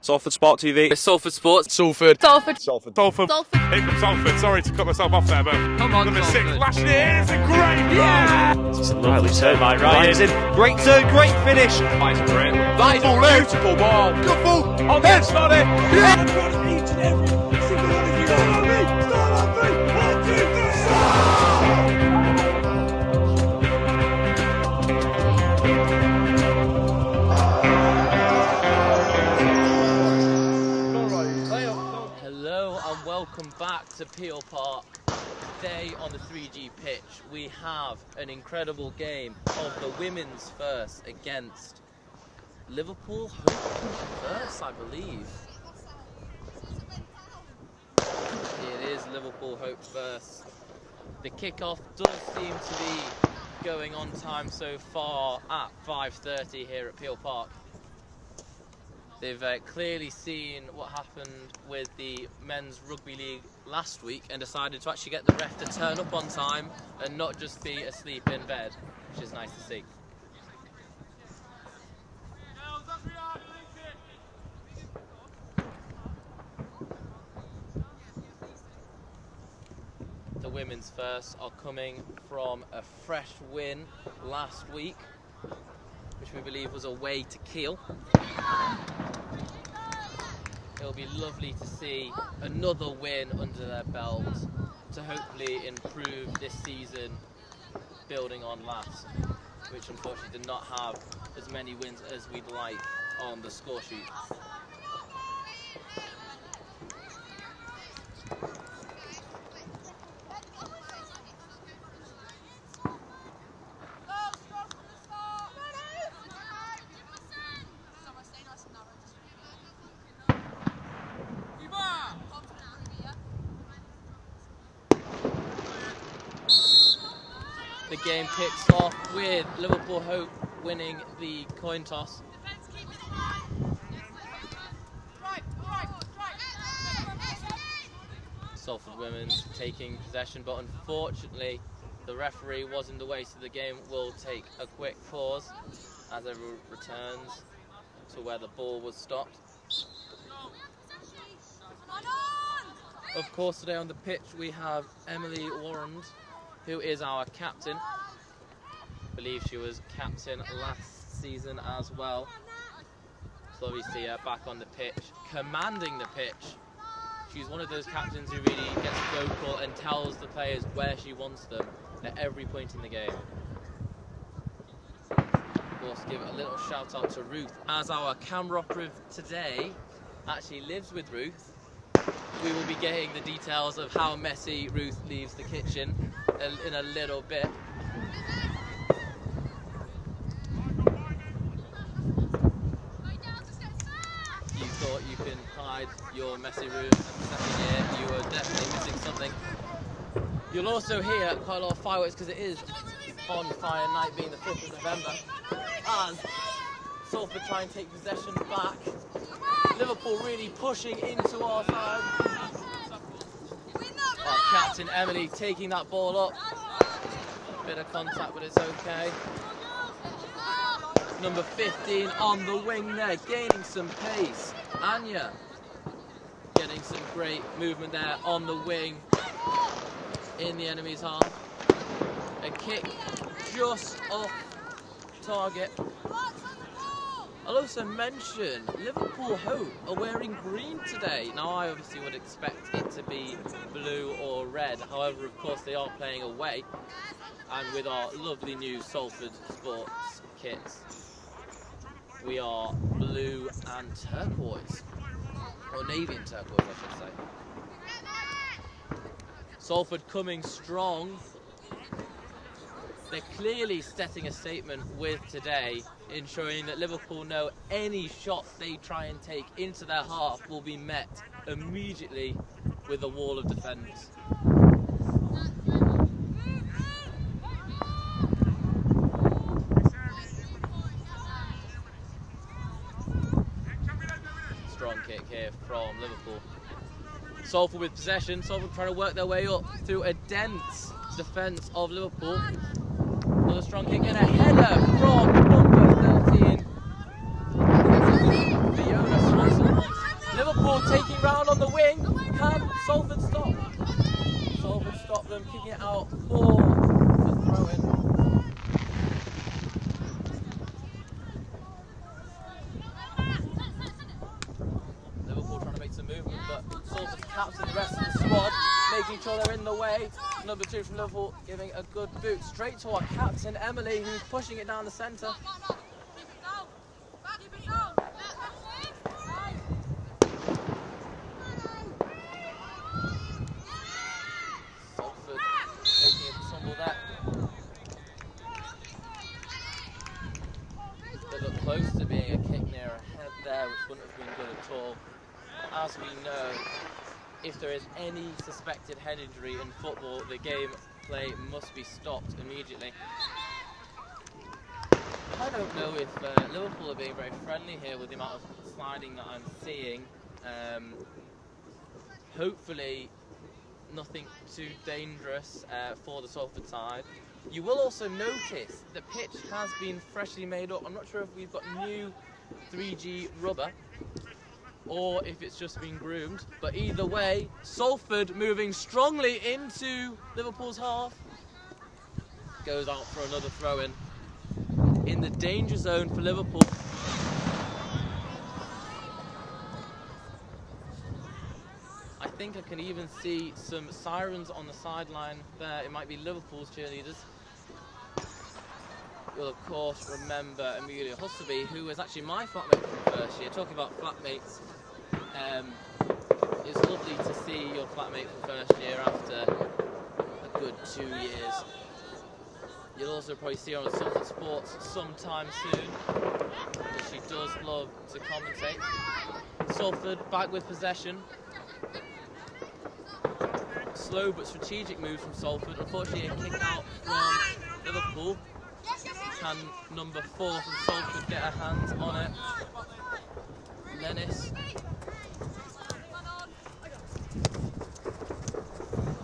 Salford Sport TV. It's Salford Sports. Salford. Salford. Salford. Salford. Salford. Hey, from Salford. Sorry to cut myself off there, but Come on, number Salford. 6 lashing it in. It's a great goal. Yeah! It's a lovely turn by Ryan. Great turn, great finish. That is great. That is a beautiful ball. Good ball. On the head, Sonny. Yeah! Each and every single one of you. Start on me. Start on me. 1, 2, 3. Hello and welcome back to Peel Park. Today on the 3G pitch we have an incredible game of the women's first against Liverpool Hope University, I believe. It is Liverpool Hope first. The kickoff does seem to be going on time so far at 5:30 here at Peel Park. They've clearly seen what happened with the men's rugby league last week and decided to actually get the ref to turn up on time and not just be asleep in bed, which is nice to see. The women's first are coming from a fresh win last week, which we believe was away to Kiel. It'll be lovely to see another win under their belt to hopefully improve this season, building on last, which unfortunately did not have as many wins as we'd like on the score sheet. The game kicks off with Liverpool Hope winning the coin toss. Salford women taking possession, but unfortunately the referee was in the way, so the game will take a quick pause as it returns to where the ball was stopped. Of course, today on the pitch we have Emily Warren, who is our captain. I believe she was captain last season as well. So obviously back on the pitch, commanding the pitch. She's one of those captains who really gets vocal and tells the players where she wants them at every point in the game. Of course, give a little shout out to Ruth, as our camera operative today actually lives with Ruth. We will be getting the details of how messy Ruth leaves the kitchen in a little bit. You thought you can hide your messy room in the second year, you were definitely missing something. You'll also hear quite a lot of fireworks because it is bonfire night, being the 5th of November, as Salford try and take possession back. Liverpool really pushing into our side. Our captain Emily taking that ball up. Bit of contact, but it's okay. Number 15 on the wing there, gaining some pace. Anya getting some great movement there on the wing in the enemy's half. A kick just off target. I'll also mention Liverpool Hope are wearing green today. Now I obviously would expect it to be blue or red, however of course they are playing away, and with our lovely new Salford Sports kits we are blue and turquoise, or navy and turquoise I should say. Salford coming strong. They're clearly setting a statement with today, ensuring that Liverpool know any shot they try and take into their half will be met immediately with a wall of defence. Strong kick here from Liverpool. Salford with possession. Salford trying to work their way up through a dense defence of Liverpool. Another strong kick and a header from number 13. Fiona Swanson Salford stop. Salford stop them, kicking it out for the throw-in. Liverpool trying to make some movement, but Salford's captain the rest of the squad, making sure they're in the way. Number 2 from Liverpool giving a good boot straight to our captain Emily, who's pushing it down the centre. Salford taking a tumble there. They look close to being a kick near a head there, which wouldn't have been good at all. As we know, if there is any suspected head injury in football, the game play must be stopped immediately. I don't know if Liverpool are being very friendly here with the amount of sliding that I'm seeing. Hopefully nothing too dangerous for the Salford side. You will also notice the pitch has been freshly made up. I'm not sure if we've got new 3G rubber or if it's just been groomed, but either way, Salford moving strongly into Liverpool's half. Goes out for another throw-in the danger zone for Liverpool. I think I can even see some sirens on the sideline there. It might be Liverpool's cheerleaders. You'll of course remember Amelia Husselby, who was actually my flatmate from first year. Talking about flatmates, it's lovely to see your flatmate from first year after a good 2 years. You'll also probably see her on Salford Sports sometime soon, as she does love to commentate. Salford back with possession. Slow but strategic move from Salford. Unfortunately, a kick out from Liverpool. Can number 4 from Salford get a hand on it? Lennis.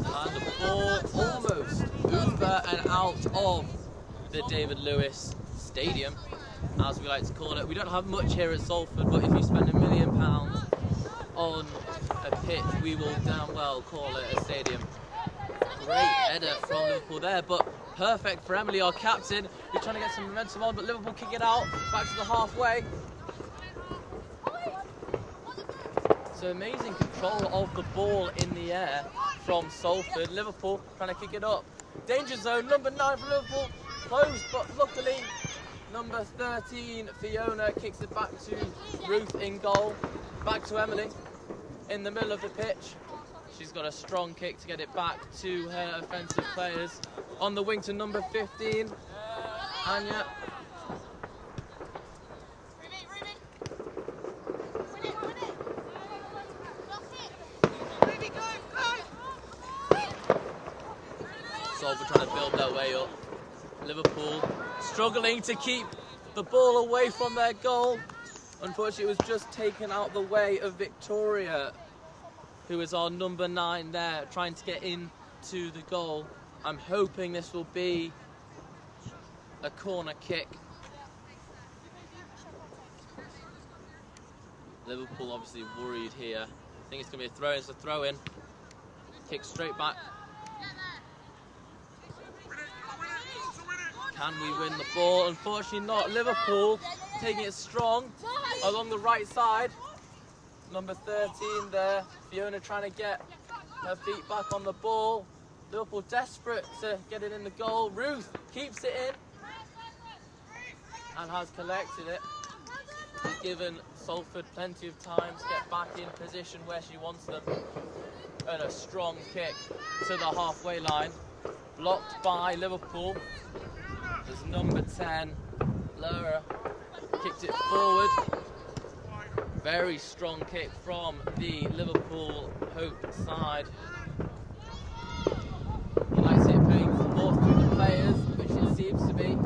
And the ball almost over and out of the David Lewis Stadium, as we like to call it. We don't have much here at Salford, but if you spend £1 million on a pitch, we will damn well call it a stadium. Great header from Liverpool there, but perfect for Emily, our captain, who's trying to get some momentum on, but Liverpool kick it out, back to the halfway. So amazing control of the ball in the air from Salford. Liverpool trying to kick it up. Danger zone, number 9 for Liverpool, closed, but luckily number 13, Fiona, kicks it back to Ruth in goal. Back to Emily in the middle of the pitch. She's got a strong kick to get it back to her offensive players. On the wing to number 15, Anya. Salford trying to build their way up. Liverpool struggling to keep the ball away from their goal. Unfortunately, it was just taken out the way of Victoria, who is our number 9 there, trying to get into the goal. I'm hoping this will be a corner kick. Liverpool obviously worried here. I think it's going to be a throw-in. It's a throw-in. Kick straight back. Can we win the ball? Unfortunately not. Liverpool taking it strong along the right side. Number 13 there. Fiona trying to get her feet back on the ball. Liverpool desperate to get it in the goal. Ruth keeps it in and has collected it. She's given Salford plenty of time to get back in position where she wants them. And a strong kick to the halfway line. Blocked by Liverpool. As number 10, Laura, kicked it forward. Very strong kick from the Liverpool Hope side. You like to see it playing more through the players, which it seems to be.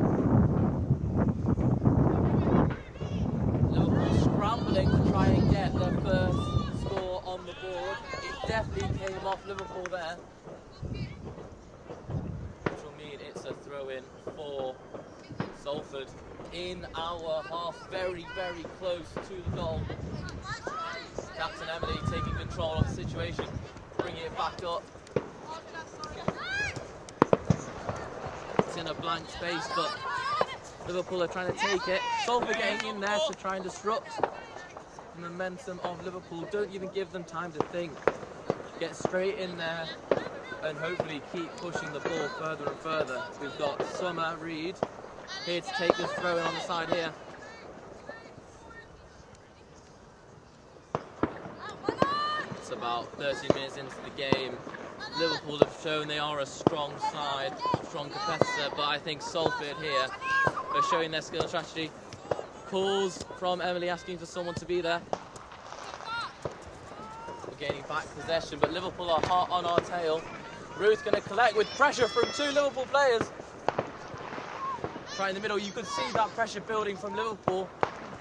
Liverpool scrambling to try and get their first score on the board. It definitely came off Liverpool there. Which will mean it's a throw-in for Salford in our half, very, very close to the goal. Captain Emily taking control of the situation, brings bringing it back up. It's in a blank space, but Liverpool are trying to take it. Salford getting in there to try and disrupt the momentum of Liverpool. Don't even give them time to think. Get straight in there and hopefully keep pushing the ball further and further. We've got Summer Reed here to take this throw in on the side here. It's about 13 minutes into the game. Liverpool have shown they are a strong side, strong competitor, but I think Salford here are showing their skill and strategy. Calls from Emily asking for someone to be there. We're gaining back possession, but Liverpool are hot on our tail. Ruth going to collect with pressure from 2 Liverpool players. Try in the middle, you could see that pressure building from Liverpool.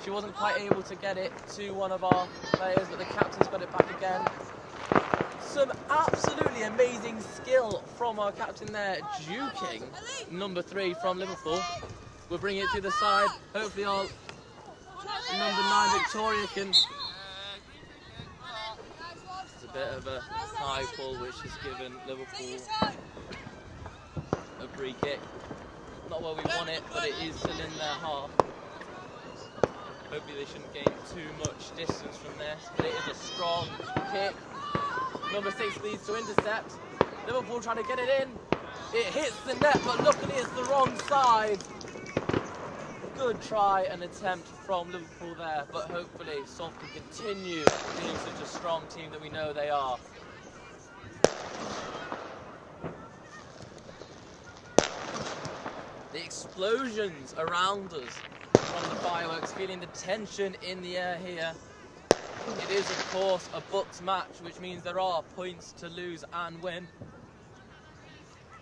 She wasn't quite able to get it to one of our players, but the captain's got it back again. Some absolutely amazing skill from our captain there, juking number 3 from Liverpool. We'll bring it to the side. Hopefully our number 9 Victoria can... It's a bit of a high pull which has given Liverpool a free kick. Not where we want it, but it is still in their half. Hopefully they shouldn't gain too much distance from this, but it is a strong kick. Number 6 leads to intercept. Liverpool trying to get it in. It hits the net, but luckily it's the wrong side. Good try and attempt from Liverpool there, but hopefully Salford can continue being such a strong team that we know they are. The explosions around us from the fireworks, feeling the tension in the air here. It is, of course, a booked match, which means there are points to lose and win.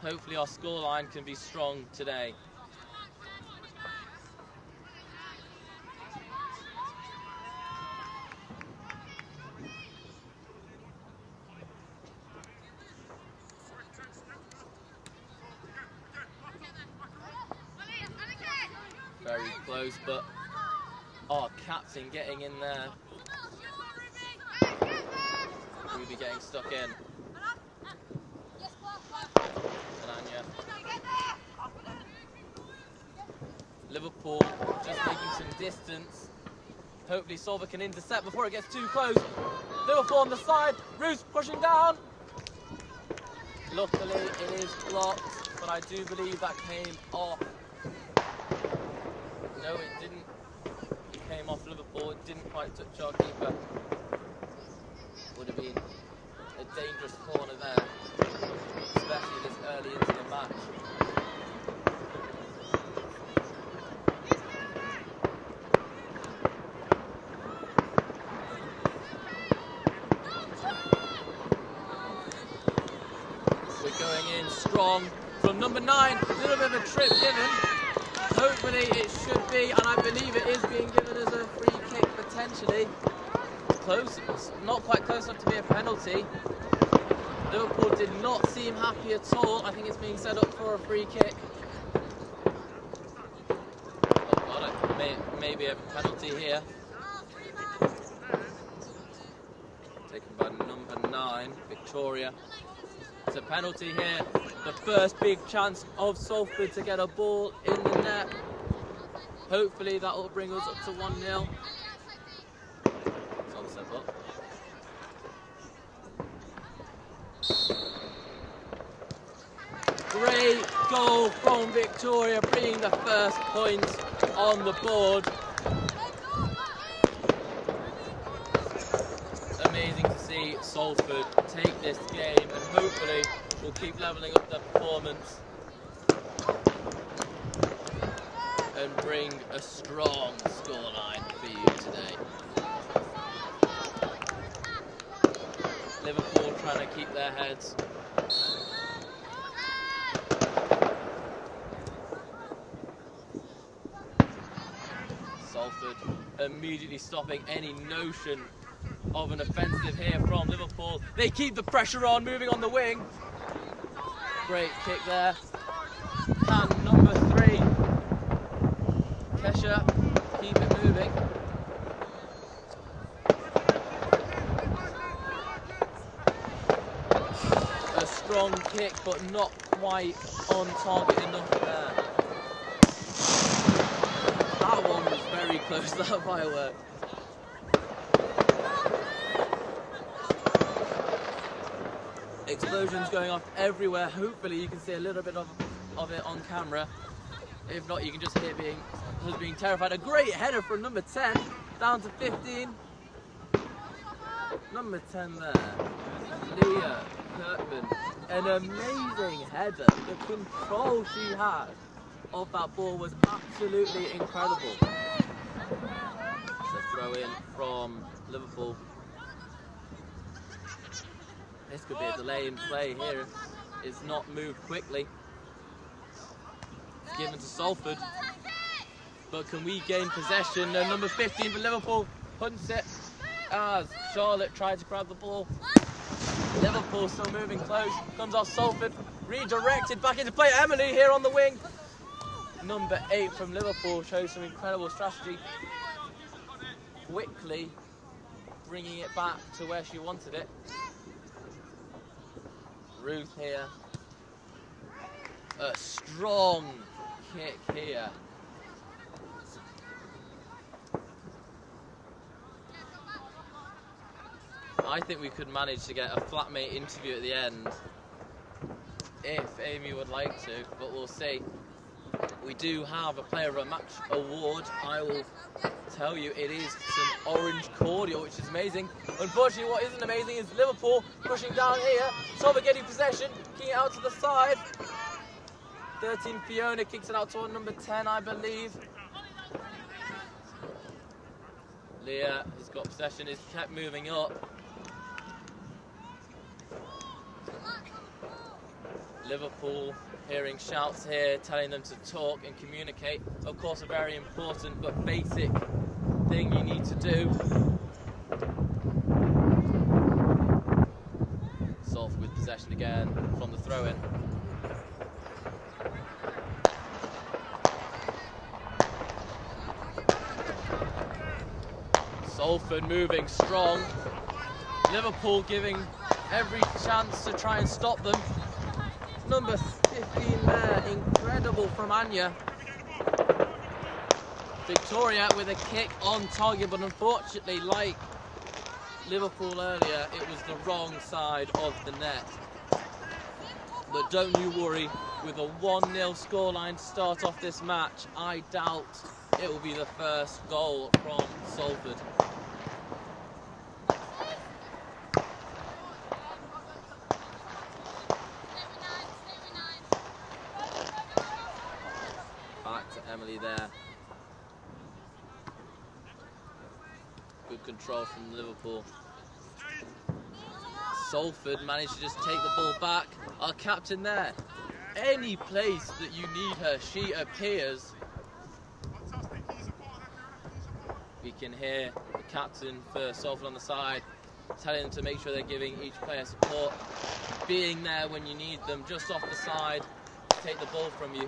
Hopefully our scoreline can be strong today. Very close, but our captain getting in there. We'll be getting stuck in. And Anya. Liverpool just making some distance. Hopefully Salford can intercept before it gets too close. Liverpool on the side. Roos pushing down. Luckily it is blocked, but I do believe that came off. No, it didn't. It came off Liverpool. It didn't quite touch our keeper. Would have been a dangerous corner there, especially this early into the match. We're going in strong from number 9. A little bit of a trip given. Hopefully it should be, and I believe it is being given as a free kick potentially. Close, not quite close enough to be a penalty. Liverpool did not seem happy at all. I think it's being set up for a free kick. Oh God, maybe a penalty here. Taken by number 9, Victoria. It's a penalty here. The first big chance of Salford to get a ball in the net. Hopefully that will bring us up to 1-0. It's on step up. Great goal from Victoria, bringing the first point on the board. Amazing to see Salford take this game, and hopefully we'll keep levelling up their performance and bring a strong scoreline for you today. Liverpool trying to keep their heads. Salford immediately stopping any notion of an offensive here from Liverpool. They keep the pressure on, moving on the wing. Great kick there. And number 3, Kesha, keep it moving. strong kick, but not quite on target enough there. That one was very close, that firework. Explosions going off everywhere. Hopefully you can see a little bit of it on camera. If not, you can just hear being terrified. A great header from number 10, down to 15. Number 10 there, Leah Kirkman. An amazing header. The control she had of that ball was absolutely incredible. It's a throw in from Liverpool. This could be a delay in play here. It's not moved quickly. It's given to Salford. But can we gain possession? No, number 15 for Liverpool hunts it as Charlotte tried to grab the ball. Liverpool still moving close. Comes off Salford. Redirected back into play. Emily here on the wing. Number 8 from Liverpool shows some incredible strategy. Quickly bringing it back to where she wanted it. Ruth here. A strong kick here. I think we could manage to get a flatmate interview at the end if Amy would like to, but we'll see. We do have a player of a match award. I will tell you it is some orange cordial, which is amazing. Unfortunately, what isn't amazing is Liverpool pushing down here. Salford getting possession, kicking it out to the side. 13 Fiona kicks it out to number 10, I believe. Leah has got possession, is kept moving up. Liverpool hearing shouts here, telling them to talk and communicate. Of course, a very important but basic thing you need to do. Salford with possession again from the throw-in. Salford moving strong. Liverpool giving every chance to try and stop them. Number 15 there, incredible from Anya. Victoria with a kick on target, but unfortunately, like Liverpool earlier, it was the wrong side of the net. But don't you worry, with a 1-0 scoreline to start off this match, I doubt it will be the first goal from Salford. Back to Emily there. Good control from Liverpool. Salford managed to just take the ball back. Our captain there. Any place that you need her, she appears. We can hear the captain for Salford on the side telling them to make sure they're giving each player support, being there when you need them, just off the side to take the ball from you.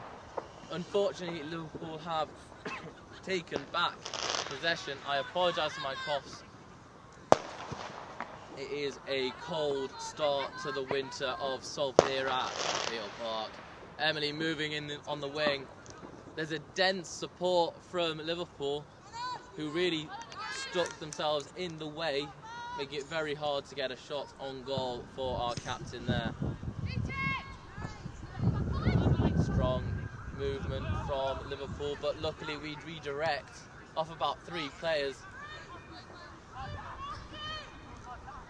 Unfortunately, Liverpool have taken back possession. I apologise for my coughs. It is a cold start to the winter of Salford here at Field Park. Emily moving in on the wing. There's a dense support from Liverpool, who really stuck themselves in the way, making it very hard to get a shot on goal for our captain there. Strong movement from Liverpool, but luckily we redirect off about 3 players.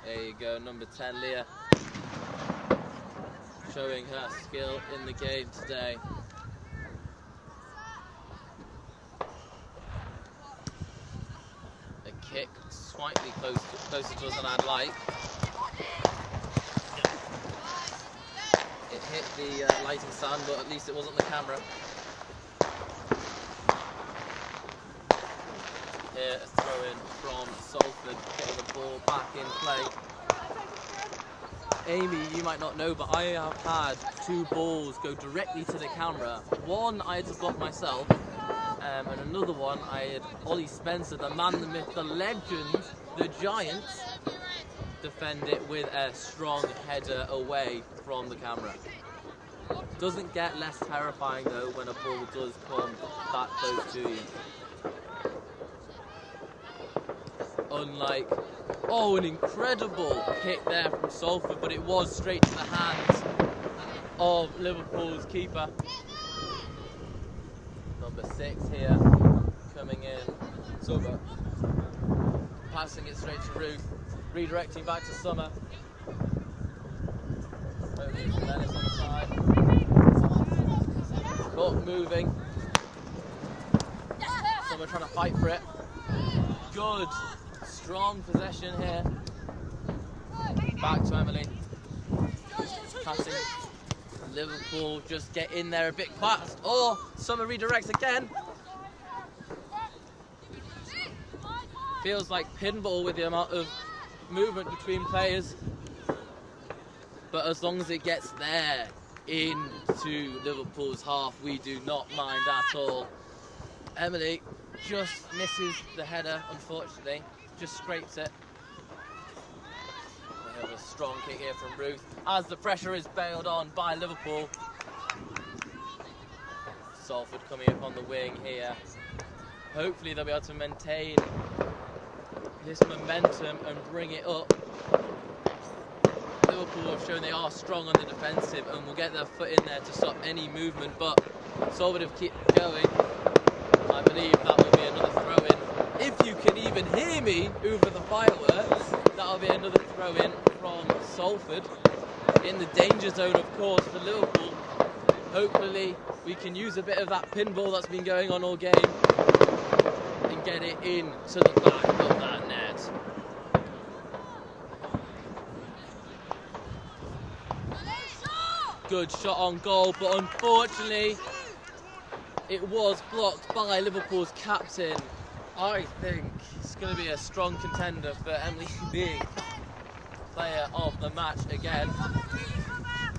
There you go, number 10 Leah, showing her skill in the game today. A kick slightly closer to us than I'd like. It hit the lighting stand, but at least it wasn't the camera. Here, a throw in from Salford, getting the ball back in play. Amy, you might not know, but I have had 2 balls go directly to the camera. One I had to block myself, and another one I had Ollie Spencer, the man, the myth, the legend, the giant, defend it with a strong header away from the camera. Doesn't get less terrifying though when a ball does come that close to you. Unlike, oh, an incredible hit there from Salford, but it was straight to the hands of Liverpool's keeper. Number 6 here, coming in. Summer, passing it straight to Ruth, redirecting back to Summer. Hopefully it's Dennis on the side. Caught moving. Summer trying to fight for it. Good, strong possession here. Back to Emily. Passing. Liverpool just get in there a bit fast. Oh, Summer redirects again. Feels like pinball with the amount of movement between players. But as long as it gets there into Liverpool's half, we do not mind at all. Emily just misses the header, unfortunately. Just scrapes it. We have a strong kick here from Ruth as the pressure is bailed on by Liverpool. Salford coming up on the wing here. Hopefully they'll be able to maintain this momentum and bring it up. Liverpool have shown they are strong on the defensive and will get their foot in there to stop any movement, but Salford have kept going. I believe that will be another throw-in. If you can even hear me over the fireworks, that'll be another throw-in from Salford. In the danger zone, of course, for Liverpool. Hopefully we can use a bit of that pinball that's been going on all game and get it in to the back of that net. Good shot on goal, but unfortunately it was blocked by Liverpool's captain. I think it's going to be a strong contender for Emily being player of the match again.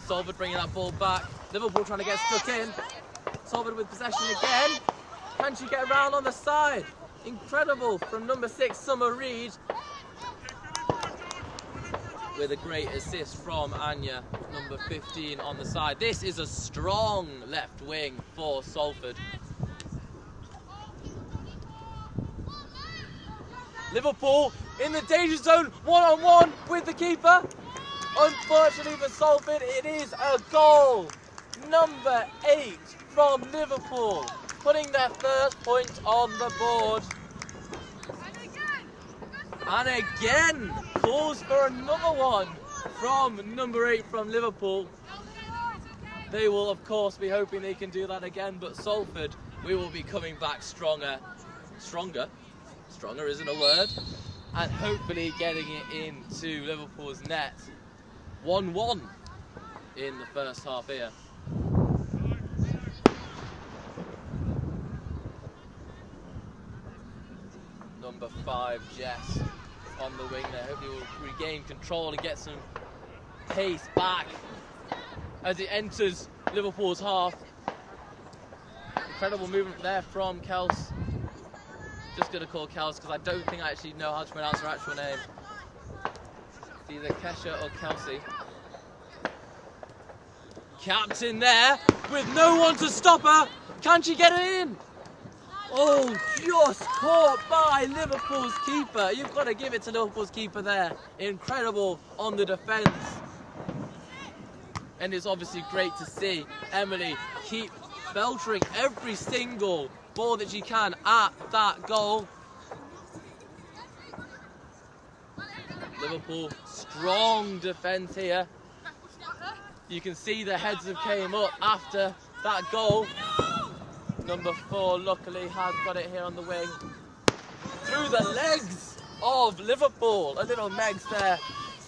Salford bringing that ball back. Liverpool trying to get stuck in. Salford with possession again. Can she get around on the side? Incredible from number 6, Summer Reid. With a great assist from Anya, number 15 on the side. This is a strong left wing for Salford. Liverpool in the danger zone, one-on-one with the keeper. Unfortunately for Salford, it is a goal. Number 8 from Liverpool, putting their first point on the board. And again, calls for another one from number 8 from Liverpool. They will, of course, be hoping they can do that again, but Salford, we will be coming back stronger. Stronger isn't a word. And hopefully getting it into Liverpool's net. 1-1 in the first half here. Number 5, Jess, on the wing there. Hopefully will regain control and get some pace back as it enters Liverpool's half. Incredible movement there from Kels. Just going to call Kels because I don't think I actually know how to pronounce her actual name. It's either Kesha or Kelsey. Captain there with no one to stop her. Can she get it in? Oh, just caught by Liverpool's keeper. You've got to give it to Liverpool's keeper there. Incredible on the defence. And it's obviously great to see Emily keep beltering every single ball that she can at that goal. Liverpool, strong defence here. You can see the heads have came up after that goal. Number 4 luckily has got it here on the wing. Through the legs of Liverpool. A little Megs there.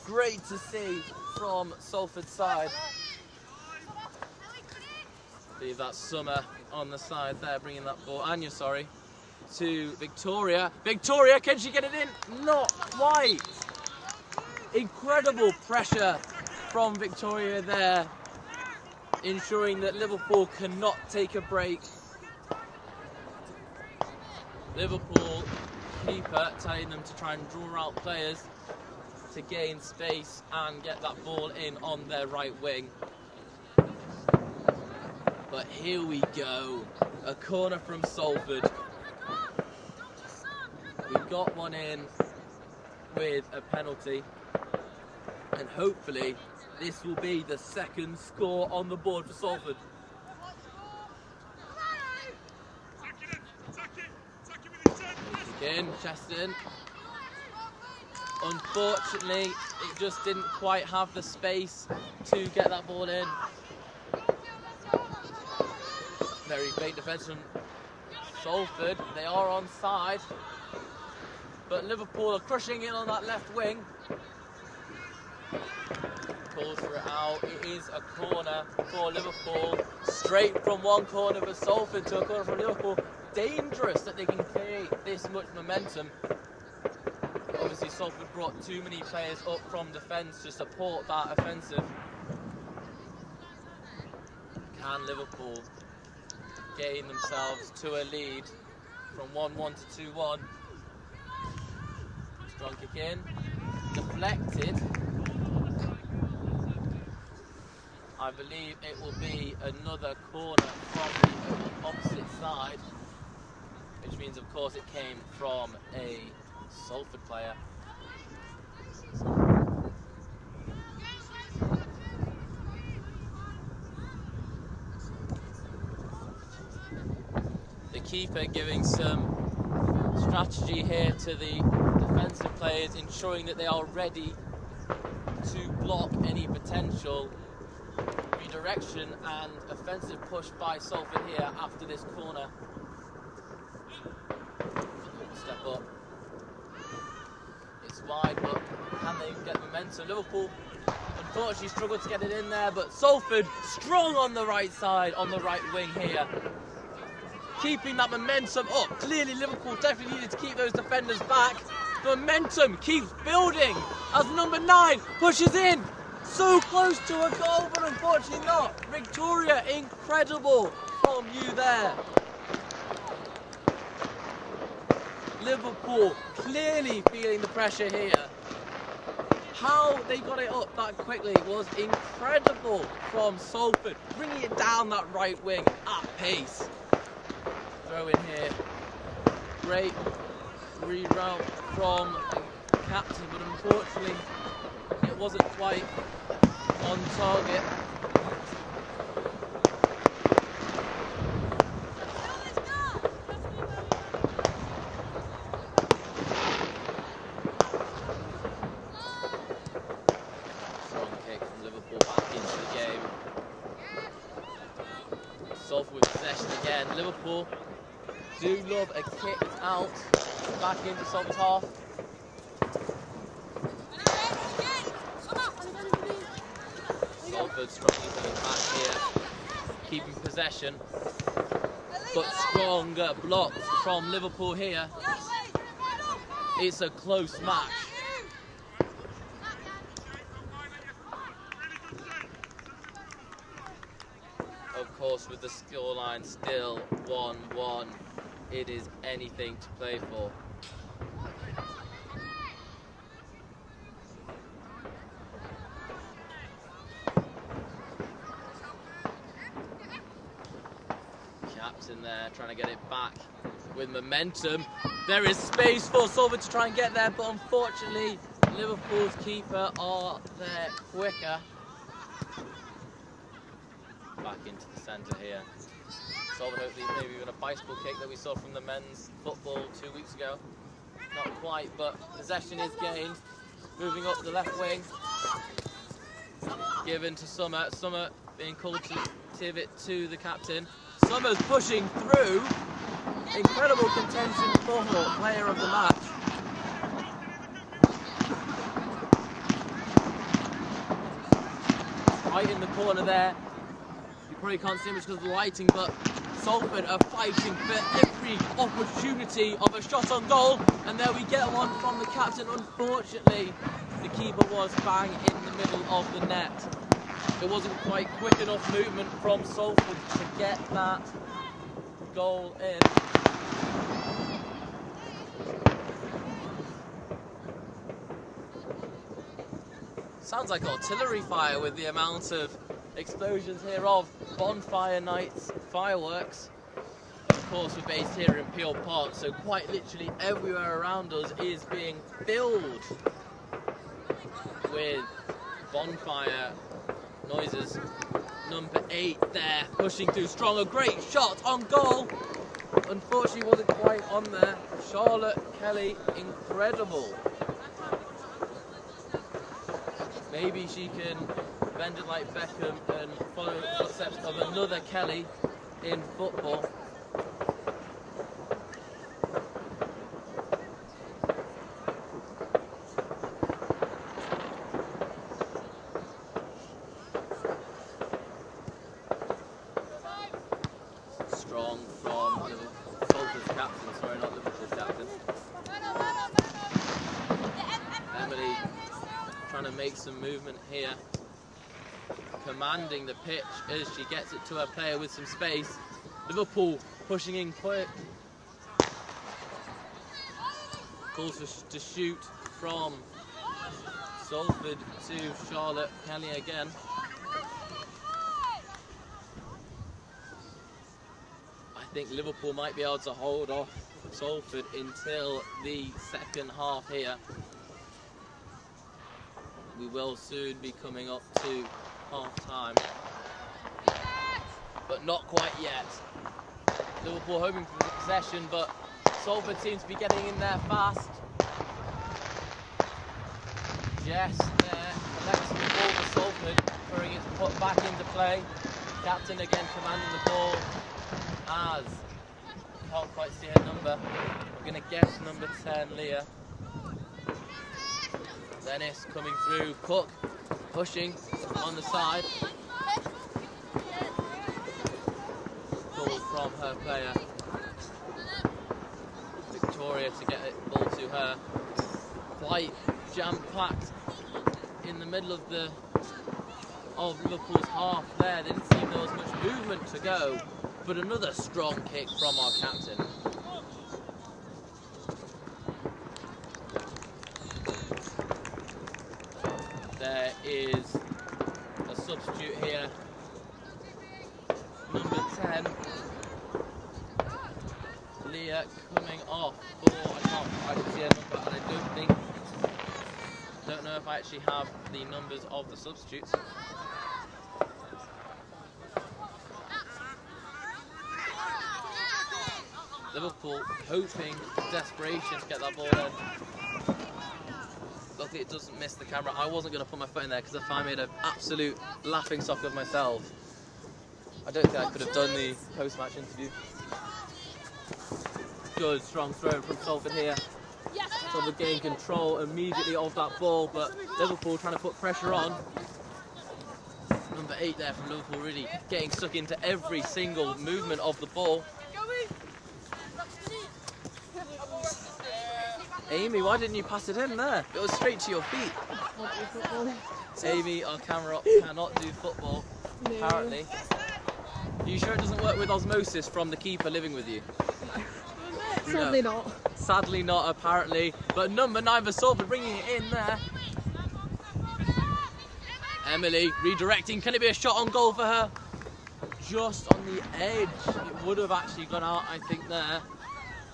Great to see from Salford's side. I believe that's Summer on the side there, bringing that ball. Anya, sorry. To Victoria. Victoria, can she get it in? Not quite. Incredible pressure from Victoria there, ensuring that Liverpool cannot take a break. Liverpool keeper telling them to try and draw out players to gain space and get that ball in on their right wing. But here we go, a corner from Salford. We got one in with a penalty, and hopefully this will be the second score on the board for Salford. In, Cheston. Unfortunately, it just didn't quite have the space to get that ball in. Very great defence from Salford. They are onside, but Liverpool are crushing in on that left wing. Calls for it out. It is a corner for Liverpool. Straight from one corner for Salford to a corner from Liverpool. Dangerous that they can create this much momentum. Obviously, Salford brought too many players up from defence to support that offensive. Can Liverpool gain themselves to a lead from 1-1 to 2-1? Strong kick in, deflected. I believe it will be another corner from the opposite side, which means, of course, it came from a Salford player. The keeper giving some strategy here to the defensive players, ensuring that they are ready to block any potential redirection and offensive push by Salford here after this corner. Step up. It's wide, but can they get momentum? Liverpool unfortunately struggled to get it in there, but Salford strong on the right side, on the right wing here. Keeping that momentum up. Clearly Liverpool definitely needed to keep those defenders back. The momentum keeps building as number 9 pushes in. So close to a goal, but unfortunately not. Victoria, incredible from you there. Liverpool clearly feeling the pressure here. How they got it up that quickly was incredible from Salford, bringing it down that right wing at pace. Throw in here. Great reroute from the captain, but unfortunately it wasn't quite on target. Strong kick from Liverpool back into the game. Salford with possession again. Liverpool do love a kick out back into Salford's half. Salford struggling coming back here, keeping possession, but stronger blocks from Liverpool here. It's a close match. Of course, with the scoreline still 1-1, it is anything to play for. Captain there trying to get it back with momentum. There is space for Salford to try and get there, but unfortunately Liverpool's keeper are there quicker. Back into the centre here. Salford hopefully maybe even a bicycle kick that we saw from the men's football 2 weeks ago. Not quite, but possession is gained. Moving up the left wing. Given to Summer. Summer being called to give it to the captain. Summer's pushing through. Incredible contention for player of the match. Right in the corner there. You probably can't see much because of the lighting, but Salford are fighting for every opportunity of a shot on goal, and there we get one from the captain. Unfortunately, the keeper was bang in the middle of the net. It wasn't quite quick enough movement from Salford to get that goal in. Sounds like artillery fire with the amount of explosions here of bonfire nights, fireworks. Of course, we're based here in Peel Park, so quite literally everywhere around us is being filled with bonfire noises. Number 8 there, pushing through strong. A great shot on goal. Unfortunately, wasn't quite on there. Charlotte Kelly, incredible. Maybe she can bend it like Beckham and follow the footsteps of another Kelly in football. Strong from Salford's captain, sorry, not Liverpool's captain. Emily trying to make some movement here, commanding the pitch as she gets it to her player with some space. Liverpool pushing in quick. Calls to shoot from Salford to Charlotte Kelly again. I think Liverpool might be able to hold off Salford until the second half here. We will soon be coming up to half time, but not quite yet. Liverpool hoping for the possession, but Salford seems to be getting in there fast. Jess there collects the ball for Salford, throwing it put back into play. Captain again commanding the ball as, can't quite see her number, we're going to guess number 10, Leah. Dennis coming through, Cook pushing on the side. Ball from her player. Victoria to get it ball to her. Quite jam-packed in the middle of Liverpool's half there. There didn't seem there was much movement to go, but another strong kick from our captain. There is a substitute here, number 10, Leah coming off for, I can't quite see her number, and I don't know if I actually have the numbers of the substitutes. Liverpool hoping, desperation to get that ball in. Luckily it doesn't miss the camera. I wasn't going to put my foot in there because I made an absolute laughing stock of myself. I don't think I could have done the post-match interview. Good, strong throw from Salford here. Salford gained control immediately of that ball, but Liverpool trying to put pressure on. Number 8 there from Liverpool, really getting stuck into every single movement of the ball. Amy, why didn't you pass it in there? It was straight to your feet. Amy, our camera op, cannot do football, apparently. Are you sure it doesn't work with osmosis from the keeper living with you? Sadly not. Sadly not, apparently. But number 9 for Salford, bringing it in there. Emily redirecting. Can it be a shot on goal for her? Just on the edge. It would have actually gone out, I think, there.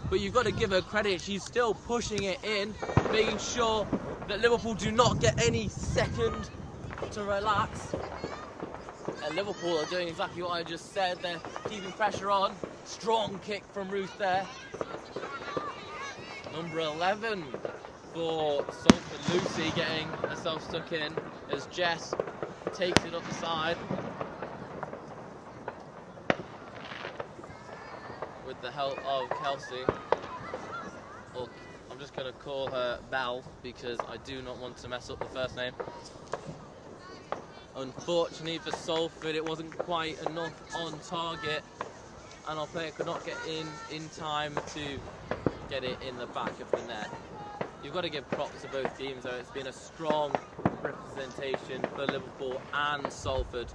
But you've got to give her credit. She's still pushing it in, making sure that Liverpool do not get any second to relax. And Liverpool are doing exactly what I just said. They're keeping pressure on. Strong kick from Ruth there. Number 11 for Salford, Lucy, getting herself stuck in as Jess takes it up the side. With the help of Kelsey. Or I'm just going to call her Belle because I do not want to mess up the first name. Unfortunately for Salford, it wasn't quite enough on target, and our player could not get in time to get it in the back of the net. You've got to give props to both teams though. It's been a strong representation for Liverpool and Salford.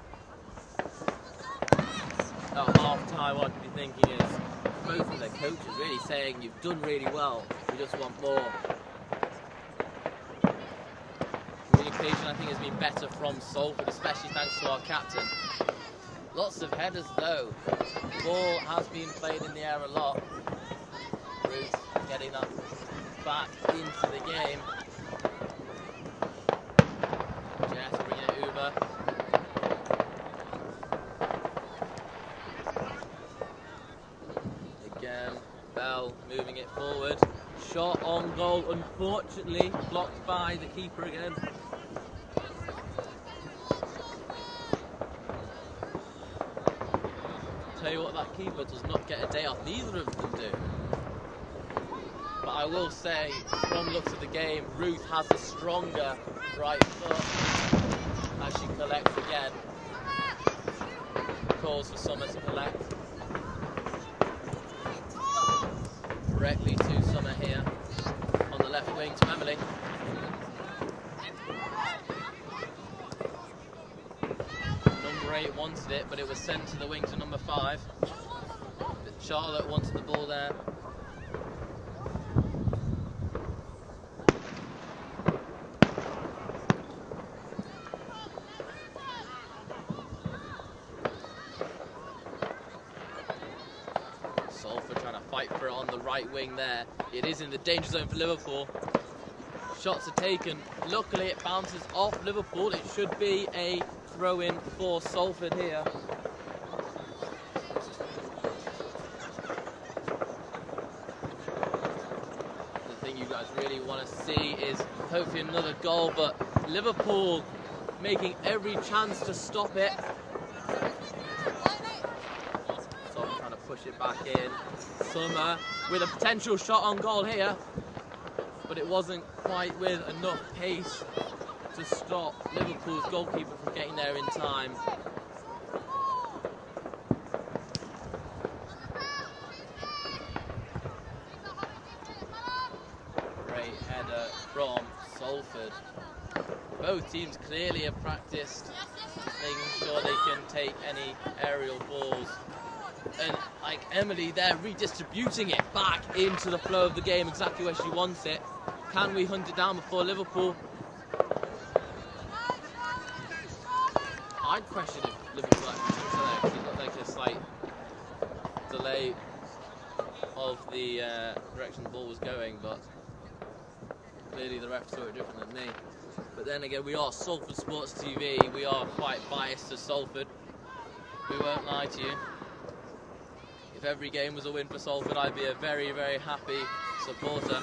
At half time, what I could be thinking is both of their coaches really saying you've done really well, we just want more. Communication communication, I think, has been better from Salford, especially thanks to our captain. Lots of headers, though. Ball has been played in the air a lot. Ruth getting that back into the game. Jess bringing it over. Again, Bell moving it forward. Shot on goal, unfortunately, blocked by the keeper again. Tell you what, that keeper does not get a day off. Neither of them do. But I will say, from looks of the game, Ruth has a stronger right foot as she collects again. Calls for Summer to collect. Directly to Summer here on the left wing to Emily. Number 8 wanted it, but it was sent to the wing to number 5. Charlotte wanted the ball there. Salford trying to fight for it on the right wing there. It is in the danger zone for Liverpool. Shots are taken. Luckily it bounces off Liverpool. It should be a throw-in for Salford here. The thing you guys really want to see is hopefully another goal, but Liverpool making every chance to stop it. Push it back in. Summer with a potential shot on goal here, but it wasn't quite with enough pace to stop Liverpool's goalkeeper from getting there in time. Great header from Salford. Both teams clearly have practiced making sure they can take any aerial balls. And like Emily there, redistributing it back into the flow of the game exactly where she wants it. Can we hunt it down before Liverpool? I'd question if Liverpool actually it looked like a slight delay of the direction the ball was going, but clearly the refs saw it different than me. But then again, we are Salford Sports TV. We are quite biased to Salford. We won't lie to you. If every game was a win for Salford, I'd be a very, very happy supporter.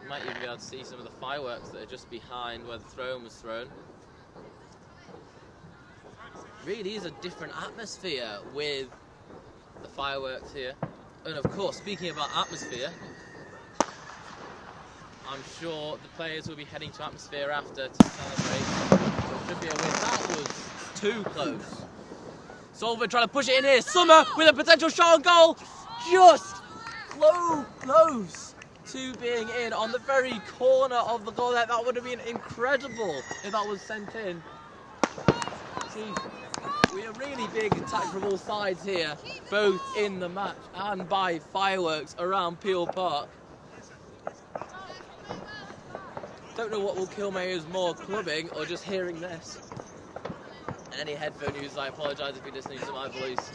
You might even be able to see some of the fireworks that are just behind where the throw-in was thrown. Really is a different atmosphere with the fireworks here. And of course, speaking about atmosphere, I'm sure the players will be heading to atmosphere after to celebrate. It should be a win. That was too close. Salford trying to push it in here. Summer with a potential shot on goal. Just close to being in on the very corner of the goal there. That would have been incredible if that was sent in. See, we are really big attack from all sides here, both in the match and by fireworks around Peel Park. Don't know what will kill my ears more, clubbing or just hearing this. Any headphone users, I apologise if you're listening to my voice.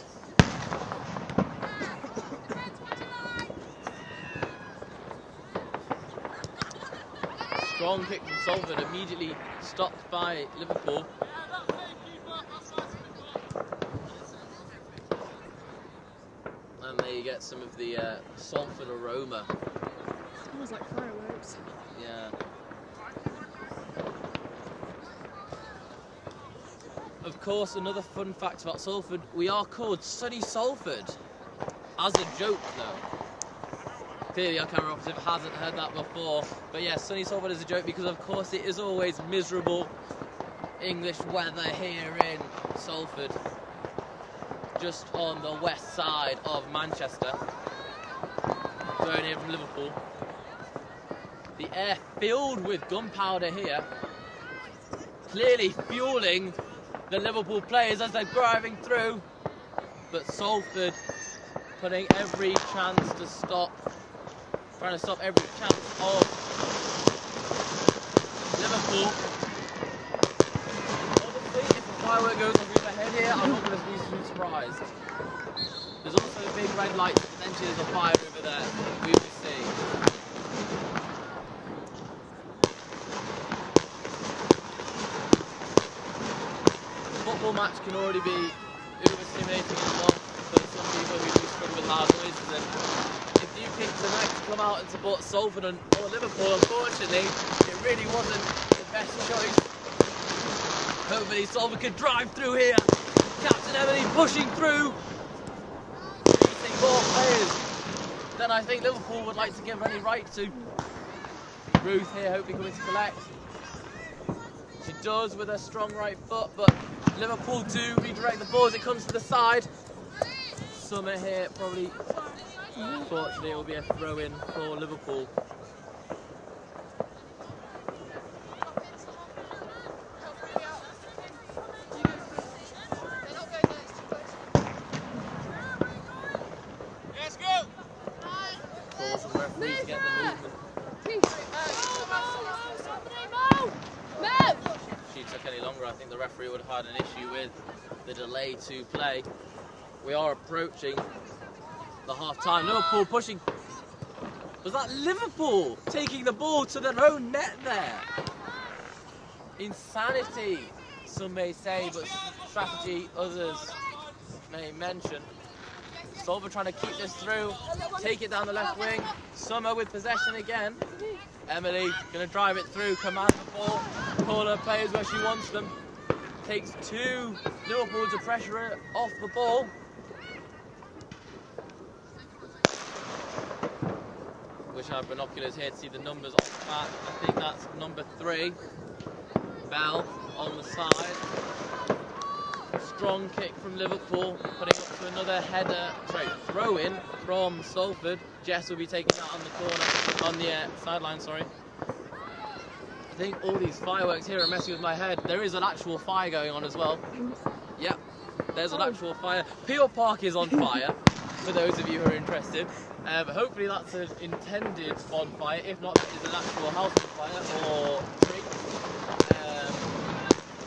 Strong kick from Salford, immediately stopped by Liverpool. And there you get some of the Salford aroma. Smells like fireworks. Yeah. Of course, another fun fact about Salford, we are called Sunny Salford. As a joke, though. Clearly our camera operative hasn't heard that before. But yeah, Sunny Salford is a joke because, of course, it is always miserable English weather here in Salford. Just on the west side of Manchester. Going in from Liverpool. The air filled with gunpowder here. Clearly fueling the Liverpool players as they're driving through. but Salford putting every chance to stop, trying to stop every chance of Liverpool. Obviously, if the firework goes off in the head here, I'm not going to be too surprised. There's also a big red light, potentially there's a fire over there. We will see. The football match can already be uber-stimulating enough for some people who do struggle with loud noises. And if you picked tonight to come out and support Salford or Liverpool, unfortunately, it really wasn't the best choice. Hopefully Salford could drive through here. Captain Emily pushing through. More players than I think Liverpool would like to give any right to. Ruth here hoping coming to collect. She does with her strong right foot, but Liverpool do redirect the ball as it comes to the side. Summer here probably, unfortunately, it will be a throw-in for Liverpool. I think the referee would have had an issue with the delay to play. We are approaching the half-time. Liverpool pushing. Was that Liverpool taking the ball to their own net there? Insanity, some may say, but strategy others may mention. Salford trying to keep this through, take it down the left wing. Summer with possession again. Emily going to drive it through, command the ball, call her players where she wants them. Takes two Liverpool to pressure her off the ball. Wish I had binoculars here to see the numbers on the back. I think that's number 3. Bell on the side. Strong kick from Liverpool, putting up to another header, throw in from Salford. Jess will be taking that on the corner, on the sideline, sorry. I think all these fireworks here are messing with my head. There is an actual fire going on as well. Yep, there's an actual fire. Peel Park is on fire, for those of you who are interested. Hopefully that's an intended bonfire. If not, it's an actual house fire or tree.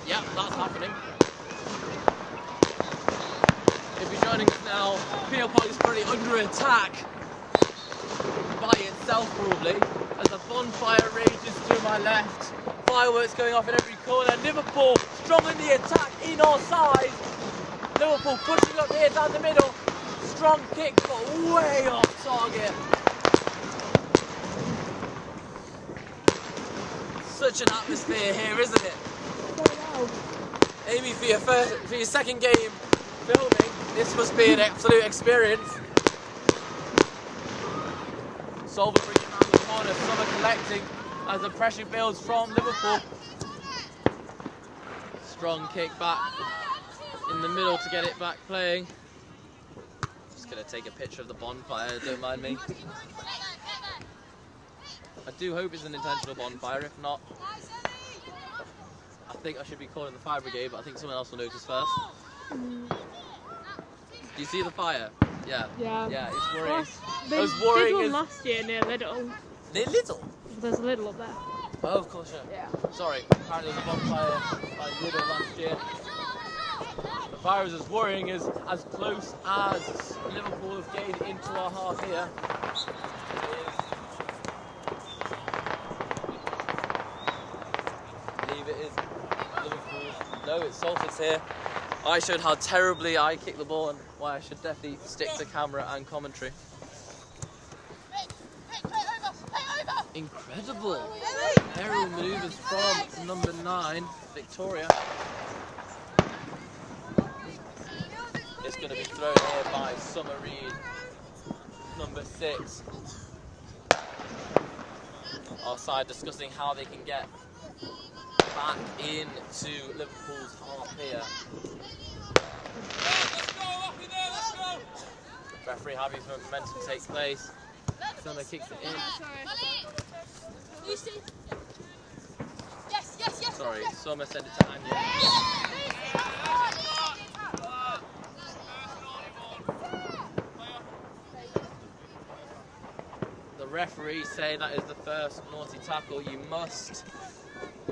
Yep, that's happening. If you're joining us now, Peel Park is currently under attack by itself probably, as the bonfire rages to my left. Fireworks going off in every corner. Liverpool strong in the attack in our side. Liverpool pushing up here down the middle. Strong kick, but way off target. Such an atmosphere here, isn't it? Amy, for your second game filming, this must be an absolute experience. Salford bringing around the corner, Summer collecting as the pressure builds from Liverpool. Strong kick back in the middle to get it back playing. Just going to take a picture of the bonfire, don't mind me. I do hope it's an intentional bonfire, if not, I think I should be calling the fire brigade, but I think someone else will notice first. Do you see the fire? Yeah. Yeah, it's worrying. They did one last year near Lidl. Near Lidl? There's a Lidl up there. Oh, of course, yeah. Sorry, apparently there was a bonfire by Lidl last year. The fire is as worrying as close as Liverpool have gained into our half here. I believe it is Liverpool. No, it's Salford's here. I showed how terribly I kicked the ball and why I should definitely stick to camera and commentary. Incredible aerial manoeuvres from number 9, Victoria. It's going to be thrown here by Summer Reed, number 6. Our side discussing how they can get back into Liverpool's half here. Let's go, up in there, let's go! Referee happy for momentum to take place. Summer kicks it in. Sorry, Summer sent it to Anya. referee saying that is the first naughty tackle. You must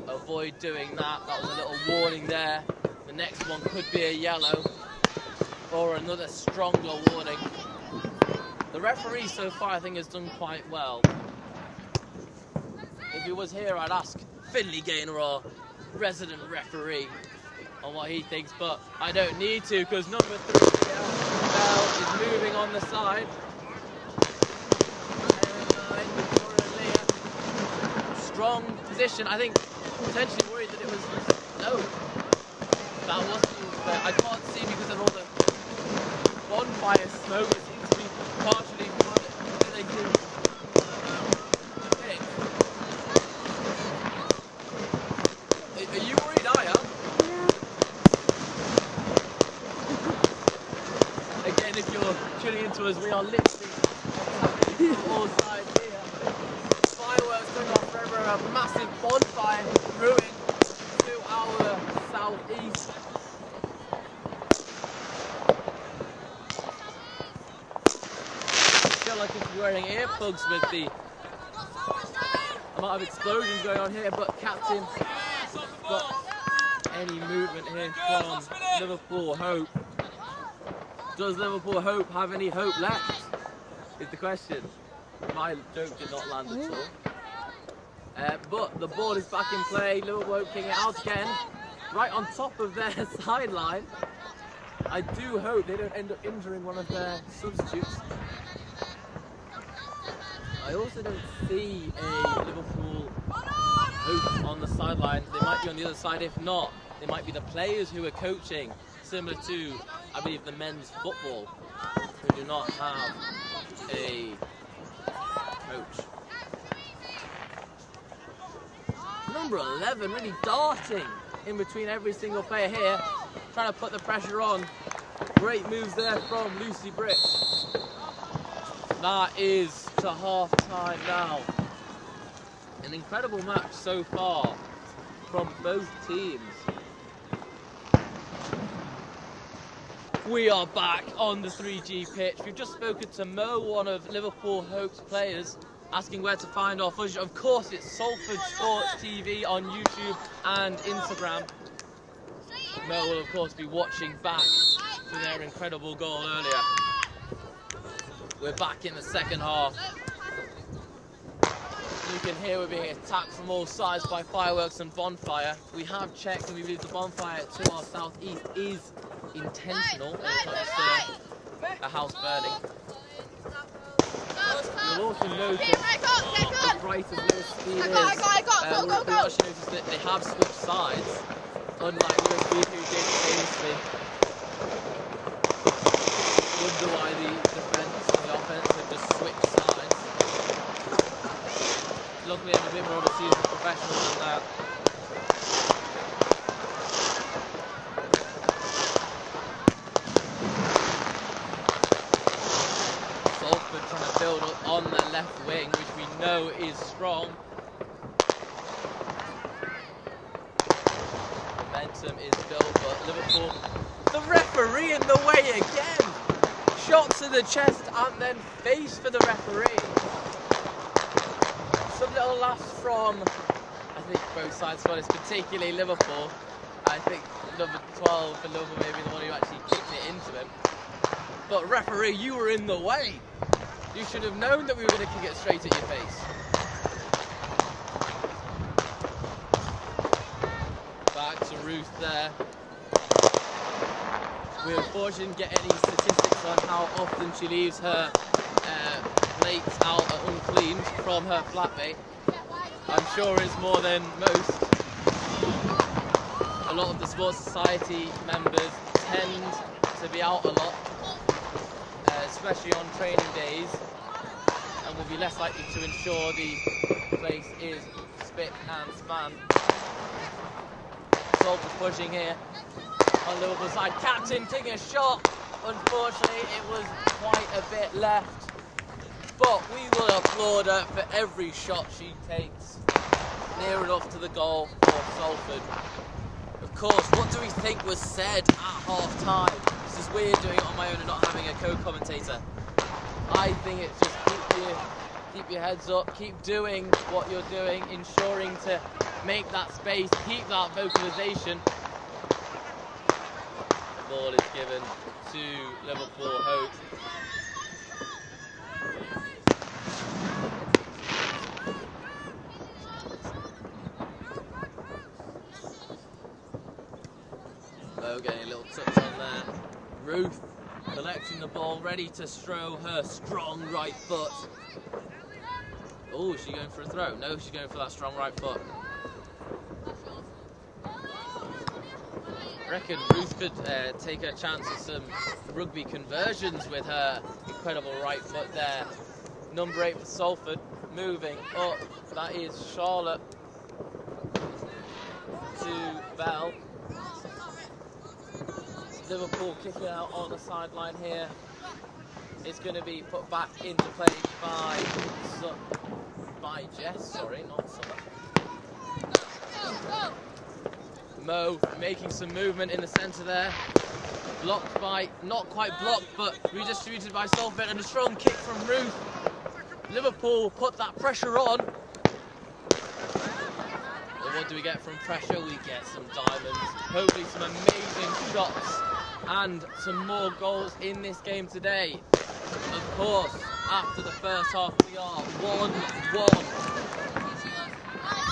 avoid doing that. That was a little warning there. The next one could be a yellow or another stronger warning. The referee so far, I think, has done quite well. If he was here, I'd ask Finley Gaynor, our resident referee, on what he thinks, but I don't need to because number 3 Bell is moving on the side. Strong position. I think potentially worried that it was no. That wasn't. I can't see because of all the bonfire smoke. It seems to be partially related. Are you worried? I am. Again, if you're tuning into us, we are literally on all sides here. Fireworks going off forever, a massive bonfire brewing to our southeast. I feel like if you're wearing earplugs with the amount of explosions going on here, but Captain got any movement here from Liverpool Hope. Does Liverpool Hope have any hope left? Is the question. My joke did not land at all. But the ball is back in play. Liverpool Hope kicking it out again, right on top of their sideline. I do hope they don't end up injuring one of their substitutes. I also don't see a Liverpool Hope on the sideline. They might be on the other side. If not, they might be the players who are coaching, similar to, I believe, the men's football, who do not have a coach. Number 11 really darting in between every single player here, trying to put the pressure on. Great moves there from Lucy Brick. That is to half time now. An incredible match so far from both teams. We are back on the 3G pitch. We've just spoken to Mo, one of Liverpool Hope's players, asking where to find our footage. Of course, it's Salford Sports TV on YouTube and Instagram. Mo will, of course, be watching back to their incredible goal earlier. We're back in the second half. You can hear we're being attacked from all sides by fireworks and bonfire. We have checked and we believe the bonfire to our southeast is intentional. It's not a house burning. You'll also notice as bright as this speed is, we'll also notice that they have switched sides, unlike USB who did famously. Wonder why the defence and the offence have just switched sides. Luckily I'm a bit more of a seasoned professional than that. Salford trying to build up on the left wing, which we know is strong. Momentum is built, but Liverpool, the referee in the way again! Shot to the chest and then face for the referee. Some little laughs from, I think, both sides, but it's particularly Liverpool. I think number 12 for Liverpool may be the one who actually kicked it into him. But referee, you were in the way. You should have known that we were going to kick it straight at your face. Back to Ruth there. We unfortunately didn't get any statistics on how often she leaves her plates out uncleaned from her flatmate. I'm sure it's more than most. A lot of the Sports Society members tend to be out a lot, especially on training days, and will be less likely to ensure the place is spick and span. Salford pushing here on Liverpool side. Captain taking a shot. Unfortunately, it was quite a bit left. But we will applaud her for every shot she takes near enough to the goal for Salford. Of course, what do we think was said at half time? This is weird doing it on my own and not having a co-commentator. I think it's just keep your Keep your heads up, keep doing what you're doing, ensuring to make that space, keep that vocalization. The ball is given to Liverpool Hope. Mo getting a little touch on there. Ruth collecting the ball, ready to throw her strong right foot. Oh, is she going for a throw? No, she's going for that strong right foot. I reckon Ruth could take her chance at some rugby conversions with her incredible right foot there. Number 8 for Salford, moving up. That is Charlotte to Bell. Liverpool kicking out on the sideline here. It's going to be put back into play by Jess, sorry, not Summer. Mo making some movement in the centre there. Blocked by, not quite blocked, but redistributed by Salford, and a strong kick from Ruth. Liverpool put that pressure on. And what do we get from pressure? We get some diamonds. Hopefully some amazing shots and some more goals in this game today. Of course, after the first half we are 1-1.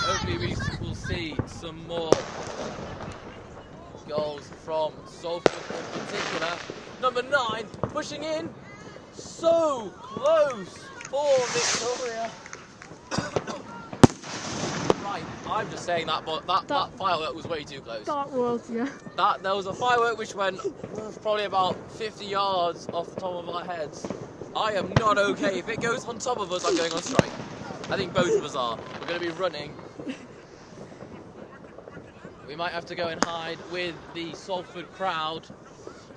Hopefully we will see some more goals from Salford in particular. Number 9 pushing in, so close for Victoria. Right, I'm just saying that, but that firework was way too close. That was, yeah. There was a firework which went probably about 50 yards off the top of our heads. I am not okay. If it goes on top of us, I'm going on strike. I think both of us are. We're going to be running. We might have to go and hide with the Salford crowd.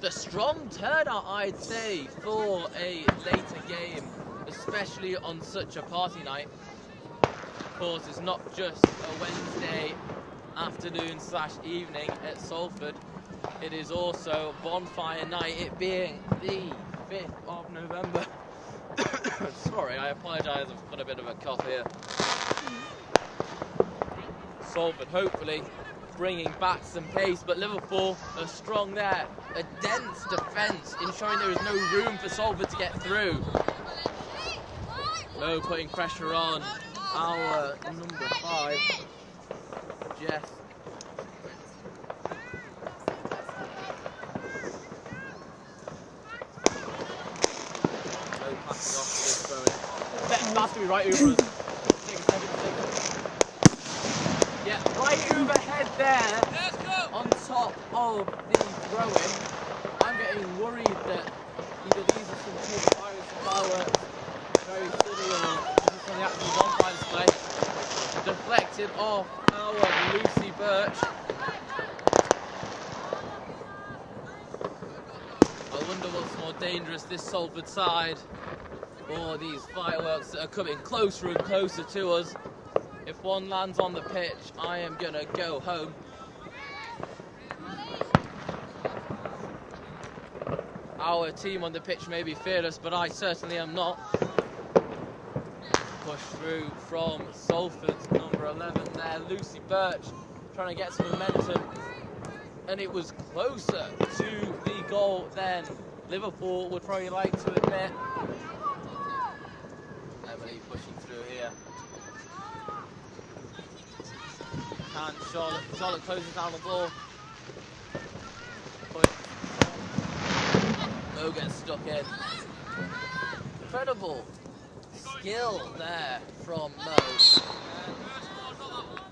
The strong turnout, I'd say, for a later game, especially on such a party night. Of course, it's not just a Wednesday afternoon / evening at Salford. It is also bonfire night, it being the 5th of November. Sorry, I apologise, I've got a bit of a cough here. Salford hopefully bringing back some pace, but Liverpool are strong there. A dense defence, ensuring there is no room for Salford to get through. Low putting pressure on our number 5, Jess. Low passing off to this throwing. That's to be right over us. Yeah, right overhead there, on top of the throwing. I'm getting worried that either these are some cool fireworks, very silly, or this is from the actual bonfire display. Deflected off our Lucy Birch. I wonder what's more dangerous, this Salford side, or these fireworks that are coming closer and closer to us. If one lands on the pitch, I am going to go home. Our team on the pitch may be fearless, but I certainly am not. Push through from Salford's number 11 there, Lucy Birch, trying to get some momentum. And it was closer to the goal than Liverpool would probably like to admit. Emily pushing through here. And Charlotte closes down the ball. Mo gets stuck in. Incredible skill there from Mo.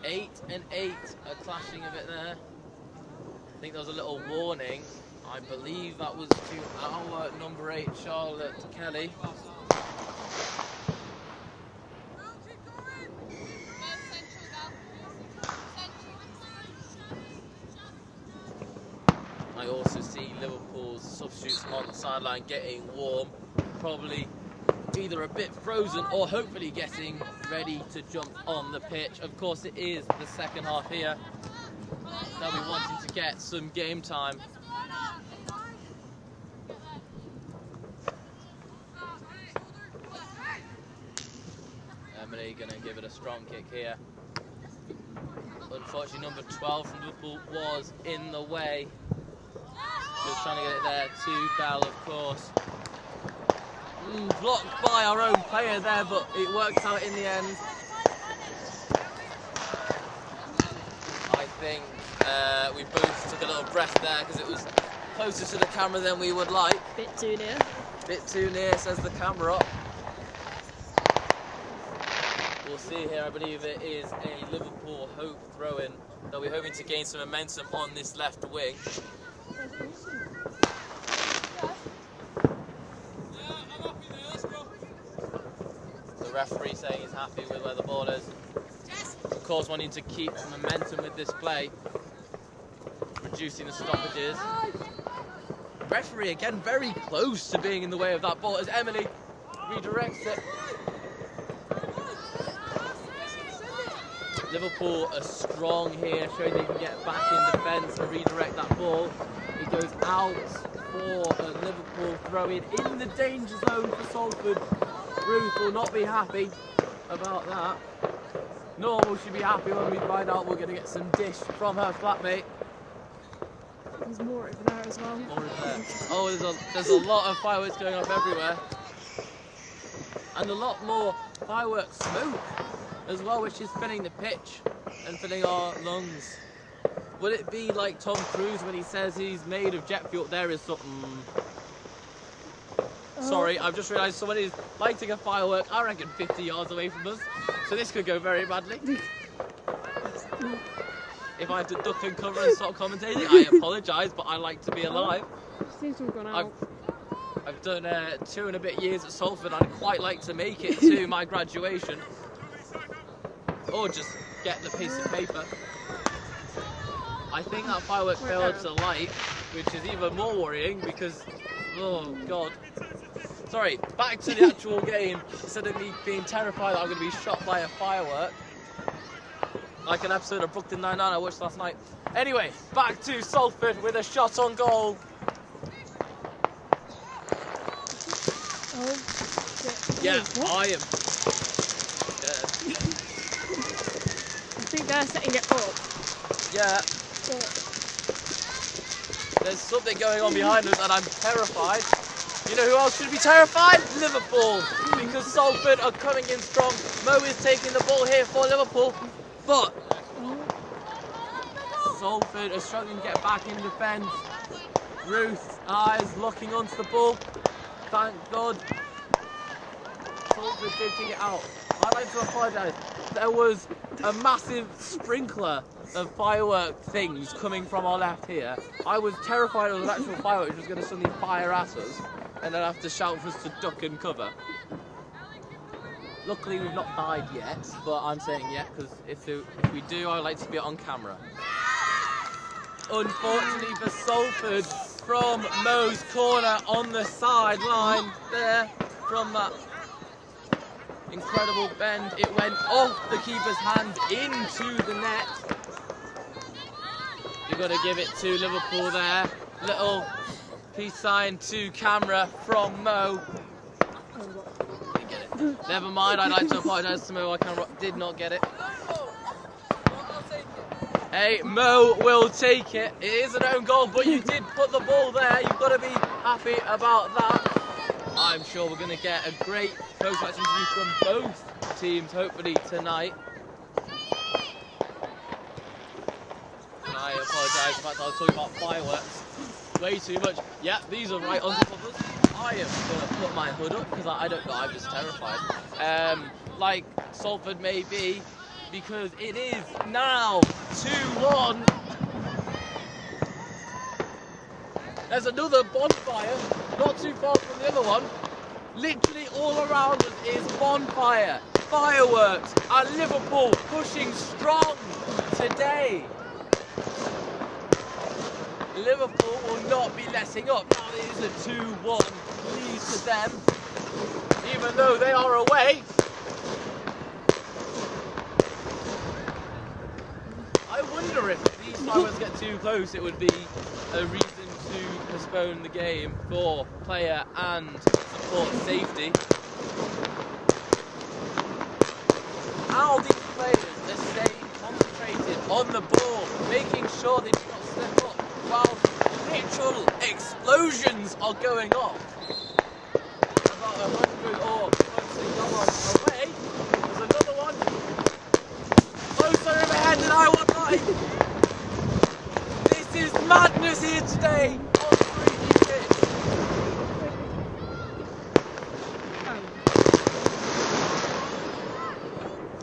8 and 8, a clashing of it there. I think there was a little warning. I believe that was to our number 8, Charlotte Kelly. I also see Liverpool's substitutes on the sideline getting warm, probably either a bit frozen or hopefully getting ready to jump on the pitch. Of course, it is the second half here. They'll be wanting to get some game time. Emily going to give it a strong kick here. Unfortunately, number 12 from Liverpool was in the way. She was trying to get it there to Bell, of course. Blocked by our own player there, but it worked out in the end. I think we both took a little breath there because it was closer to the camera than we would like. Bit too near. Bit too near, says the camera. We'll see here, I believe it is a Liverpool Hope throw-in. They'll be hoping to gain some momentum on this left wing. The referee saying he's happy with where the ball is. Of course, wanting to keep momentum with this play, reducing the stoppages. Referee again very close to being in the way of that ball as Emily redirects it. Liverpool are strong here, showing they can get back in defence and redirect that ball. It goes out for a Liverpool throw-in in the danger zone for Salford. Ruth will not be happy about that. Nor will she be happy when we find out we're going to get some dish from her flatmate. There's more over there as well. More over there. Oh, there's a lot of fireworks going off everywhere. And a lot more fireworks smoke as well, which is filling the pitch and filling our lungs. Would it be like Tom Cruise when he says he's made of jet fuel? There is something. Sorry, I've just realised someone is lighting a firework, I reckon 50 yards away from us. So this could go very badly. If I have to duck and cover and stop commentating, I apologise, but I like to be alive. Seems to have gone out. I've done 2 and a bit years at Salford. I'd quite like to make it to my graduation. Or just get the piece of paper. I think that firework failed to light, which is even more worrying because, oh God. Sorry, back to the actual game. Instead of me being terrified that I'm going to be shot by a firework, like an episode of Brooklyn Nine-Nine I watched last night. Anyway, back to Salford with a shot on goal. Oh, shit. Yeah, What? I am. I think they're setting it up. Yeah. There's something going on behind us and I'm terrified. You know who else should be terrified? Liverpool. Because Salford are coming in strong. Mo is taking the ball here for Liverpool. But Salford are struggling to get back in defence. Ruth eyes looking onto the ball. Thank God. Salford did take it out. I'd like to apologise. There was a massive sprinkler of firework things coming from our left here. I was terrified of an actual firework which was going to suddenly fire at us and then have to shout for us to duck and cover. Luckily we've not died yet, but I'm saying yet because if we do, I'd like to be on camera. Unfortunately for Salford, from Mo's corner on the sideline there, from that incredible bend, it went off the keeper's hand into the net. You've got to give it to Liverpool there. Little peace sign to camera from Mo. Didn't get it. Never mind, I'd like to apologise to Mo, I did not get it. Hey, Mo will take it. It is an own goal, but you did put the ball there. You've got to be happy about that. I'm sure we're going to get a great post-match interview from both teams, hopefully tonight. And I apologise, in fact I was talking about fireworks way too much. Yeah, these are right on top of us. I am going to put my hood up because I don't know, I'm just terrified. Like Salford may be, because it is now 2-1. There's another bonfire, not too far from the other one. Literally all around us is bonfire, fireworks, and Liverpool pushing strong today. Liverpool will not be letting up. Now it is a 2-1 lead to them, even though they are away. I wonder if these fireworks get too close, it would be a reason to postpone the game for player and support safety. on the ball, making sure they do not slip up while literal explosions are going off. About 100 or close yards away. There's another one. Closer overhead than I would like. This is madness here today on 3D pitch.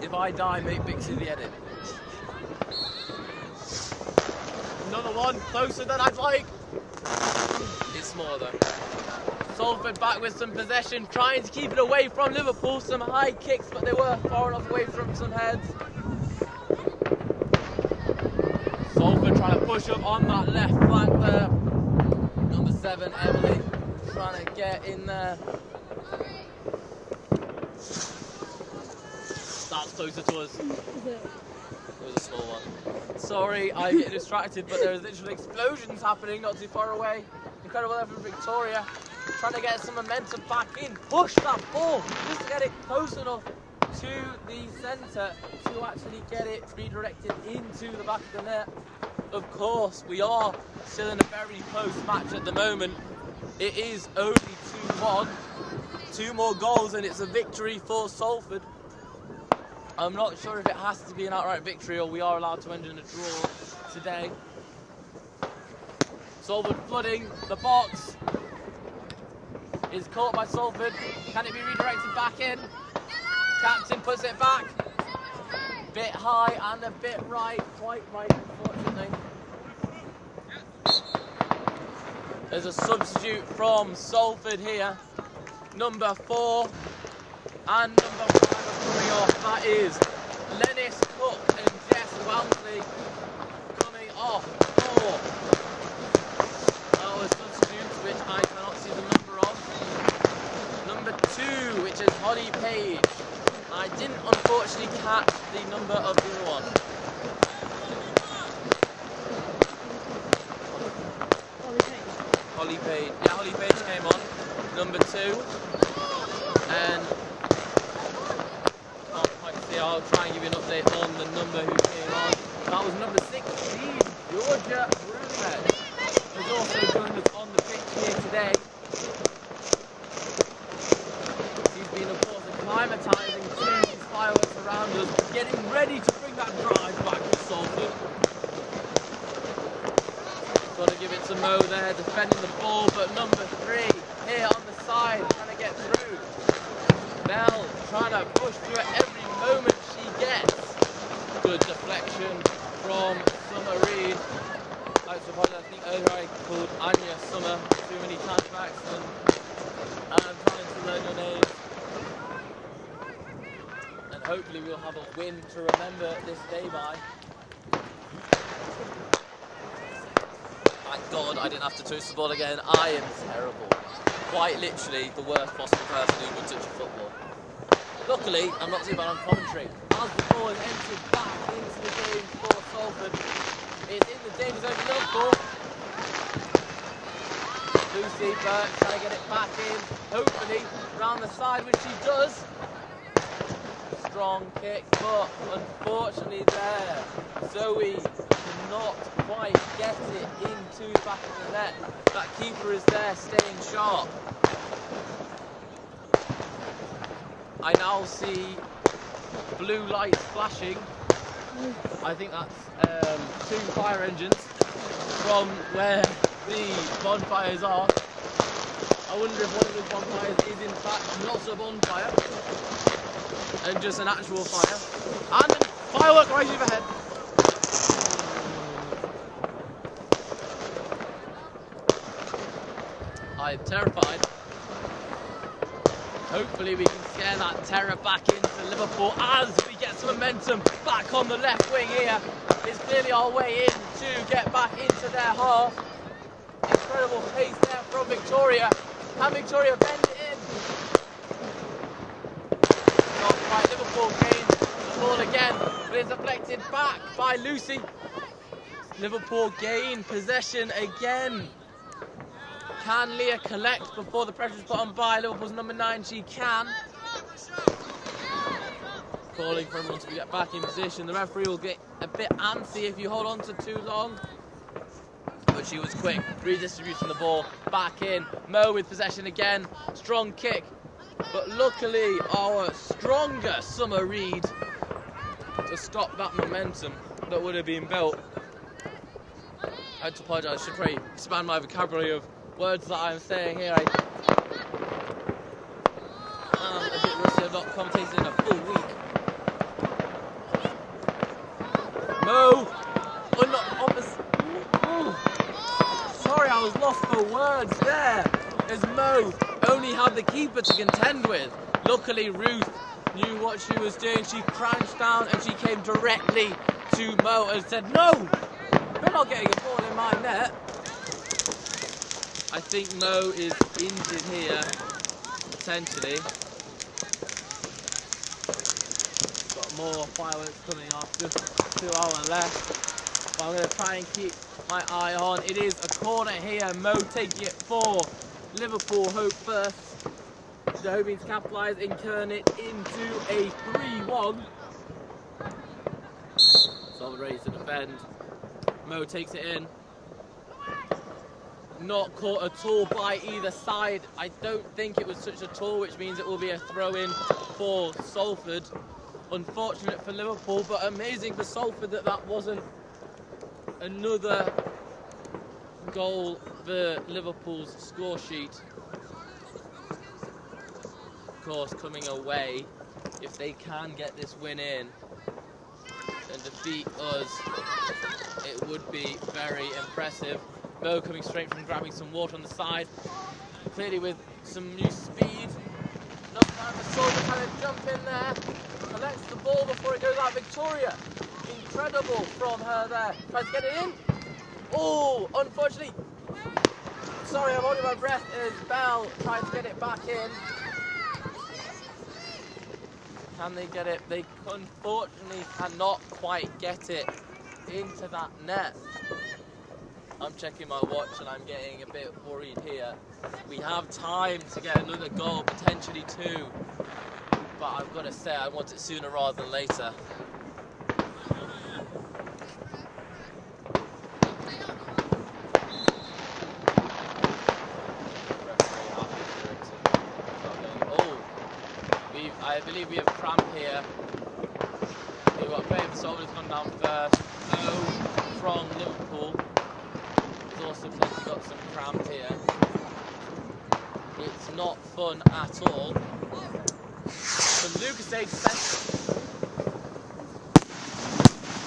If I die, make Bixie the edit. Another one, closer than I'd like. It's smaller though. Salford back with some possession, trying to keep it away from Liverpool. Some high kicks, but they were far enough away from some heads. Salford trying to push up on that left flank there. Number 7, Emily, trying to get in there. That's closer to us. It was a small one. Sorry, I get distracted, but there's literally explosions happening not too far away. Incredible effort from Victoria. Trying to get some momentum back in. Push that ball just to get it close enough to the centre to actually get it redirected into the back of the net. Of course, we are still in a very close match at the moment. It is only 2-1. 2 more goals and it's a victory for Salford. I'm not sure if it has to be an outright victory or we are allowed to end in a draw today. Salford flooding the box. Is caught by Salford. Can it be redirected back in? Captain puts it back. Bit high and a bit right. Quite right, unfortunately. There's a substitute from Salford here. Number 4 and number 5 are coming off. That is Lennis Cook and Jess Walmsley coming off for our substitutes, which I cannot see the number of. Number 2, which is Holly Page. I didn't unfortunately catch the number of the other one. Holly Page. Yeah, Holly Page came on. Number 2. And can't quite see. I'll try and give you an update on the number who came on. That was number 16, Georgia Brunet. Has also joined us on the pitch here today. He's been, of course, acclimatising to these fireworks around us, getting ready to bring that drive back to Salford. Got to give it to Mo there, defending the ball, but number 3 here on the side, trying to get through. Bell trying to push through it every moment she gets. Good deflection from Summer Reed. I think earlier I called Anya Summer too many times by accident. And I'm trying to learn your name. And hopefully we'll have a win to remember this day by. Thank God I didn't have to touch the ball again. I am terrible. Quite literally the worst possible person who would touch a football. Luckily, I'm not too bad on commentary. As the ball is entered back into the game for Salford, it's in the danger zone for Liverpool. Lucy Burke trying to get it back in, hopefully round the side, which she does. Strong kick, but unfortunately there, Zoe cannot quite get it into the back of the net. That keeper is there, staying sharp. I now see blue lights flashing. I think that's 2 fire engines from where the bonfires are. I wonder if one of those bonfires is in fact not a bonfire and just an actual fire. And a firework right overhead. I'm terrified. Hopefully we can scare that terror back into Liverpool as we get some momentum back on the left wing here. It's clearly our way in to get back into their half. Incredible pace there from Victoria. Can Victoria bend it in? Not quite. Liverpool gains the ball again, but it's deflected back by Lucy. Liverpool gain possession again. Can Leah collect before the pressure is put on by Liverpool's number 9? She can. calling for everyone to get back in position. The referee will get a bit antsy if you hold on to too long. But she was quick, redistributing the ball back in. Mo with possession again, strong kick. But luckily, our stronger Summer Reed to stop that momentum that would have been built. I had to apologise, I should probably expand my vocabulary of words that I'm saying here. I'm a bit rusty, I've not commentated in a full week. Mo! Sorry, I was lost for words there. As Mo only had the keeper to contend with. Luckily, Ruth knew what she was doing. She crouched down and she came directly to Mo and said, "No! You're not getting a ball in my net." I think Mo is injured here, potentially. Got more fireworks coming off, just to our left. But I'm going to try and keep my eye on. It is a corner here. Mo taking it for Liverpool Hope first. They're hoping to capitalise and turn it into a 3-1. Salford ready to defend. Mo takes it in. Not caught at all by either side. I don't think it was such a tall, which means it will be a throw-in for Salford. Unfortunate for Liverpool, but amazing for Salford that that wasn't another goal for Liverpool's score sheet. Of course, coming away, if they can get this win in and defeat us, it would be very impressive. Mo coming straight from grabbing some water on the side, clearly with some new speed. Enough time for Salford to kind of jump in there, collects the ball before it goes out. Victoria, incredible from her there. Tries to get it in. Oh, unfortunately. Sorry, I'm holding my breath as Bell tries to get it back in. Can they get it? They unfortunately cannot quite get it into that net. I'm checking my watch and I'm getting a bit worried here. We have time to get another goal, potentially two. But I've got to say, I want it sooner rather than later. I believe we have cramp here. We've got Bay for Salford has gone down first. O from Liverpool has also potentially got some cramp here. It's not fun at all. But Lucas Aid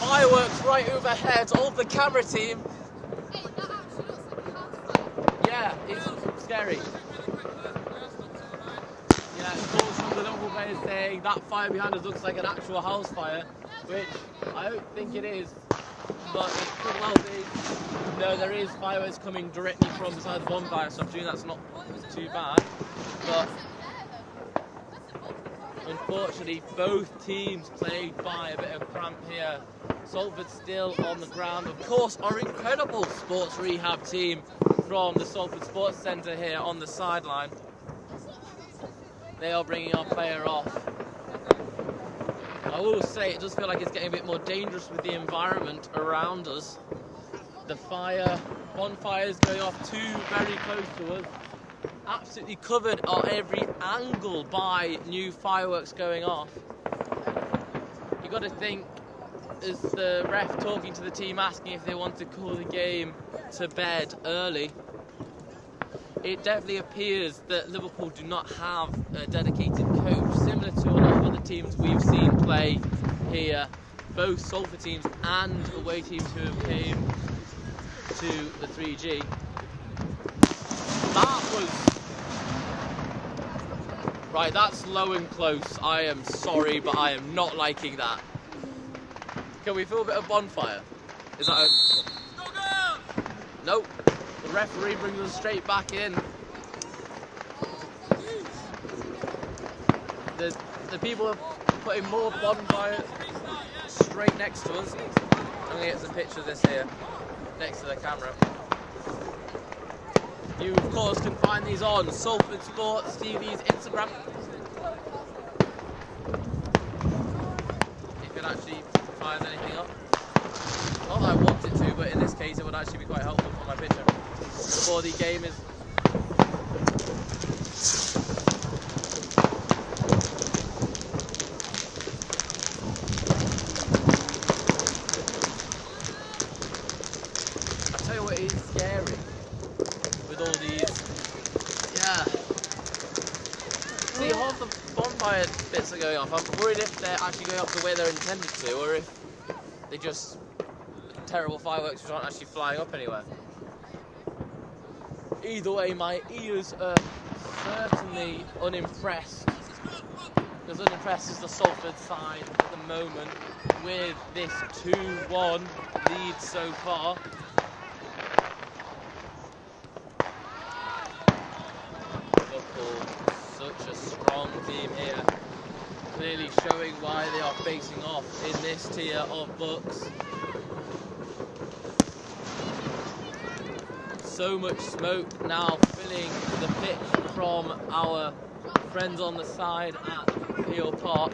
fireworks right overhead of the camera team. Yeah, it's scary. Yeah, calls from the Liverpool players saying that fire behind us looks like an actual house fire, which I don't think it is, but it could well be. No, there is fireworks coming directly from beside the bonfire, so I'm assuming that's not too bad. But unfortunately, both teams plagued by a bit of cramp here. Salford still on the ground. Of course, our incredible sports rehab team from the Salford Sports Centre here on the sideline. They are bringing our player off. I will say it does feel like it's getting a bit more dangerous with the environment around us. The bonfires going off too very close to us. Absolutely covered on every angle by new fireworks going off. You got to think, as the ref talking to the team asking if they want to call the game to bed early, it definitely appears that Liverpool do not have a dedicated coach, similar to a lot of other teams we've seen play here, both Salford teams and away teams who have came to the 3G. That was... Right, that's low and close. I am sorry, but I am not liking that. Can we feel a bit of bonfire? Is that a... Nope. The referee brings us straight back in. The people are putting more bonfires straight next to us. I'm going to get some pictures of this here, next to the camera. You, of course, can find these on Salford Sports TV's Instagram. ties anything up. Not that I want it to, but in this case it would actually be quite helpful for my pitcher. Before the game is... I tell you what, it is scary with all these... Yeah. See, half the bonfire bits are going off. I'm worried if they're actually going off the way they're intended to, or if they just terrible fireworks which aren't actually flying up anywhere. Either way, my ears are certainly unimpressed. As unimpressed as the Salford side at the moment with this 2-1 lead so far. Liverpool, such a strong team here. Clearly showing why they are facing off in this tier of books. So much smoke now filling the pitch from our friends on the side at Peel Park.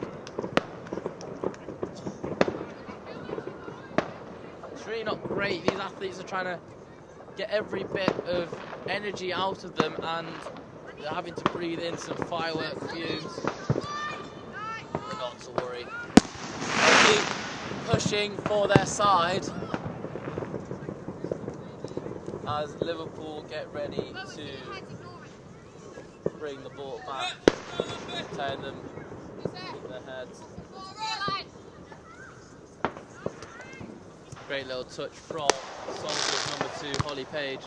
It's really not great. These athletes are trying to get every bit of energy out of them, and they're having to breathe in some firework fumes. Not to worry. They keep pushing for their side as Liverpool get ready to bring the ball back, turn them, keep their heads. Great little touch from Salford number 2, Holly Page.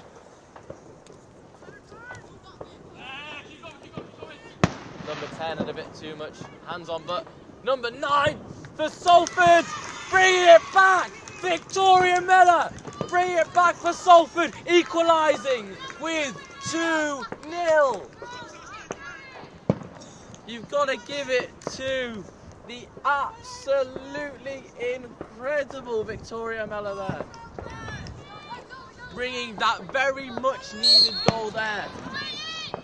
Number 10 had a bit too much hands on, but number 9 for Salford, bringing it back, Victoria Miller. Bring it back for Salford, equalising with 2-0. You've got to give it to the absolutely incredible Victoria Miller there. Bringing that very much needed goal there.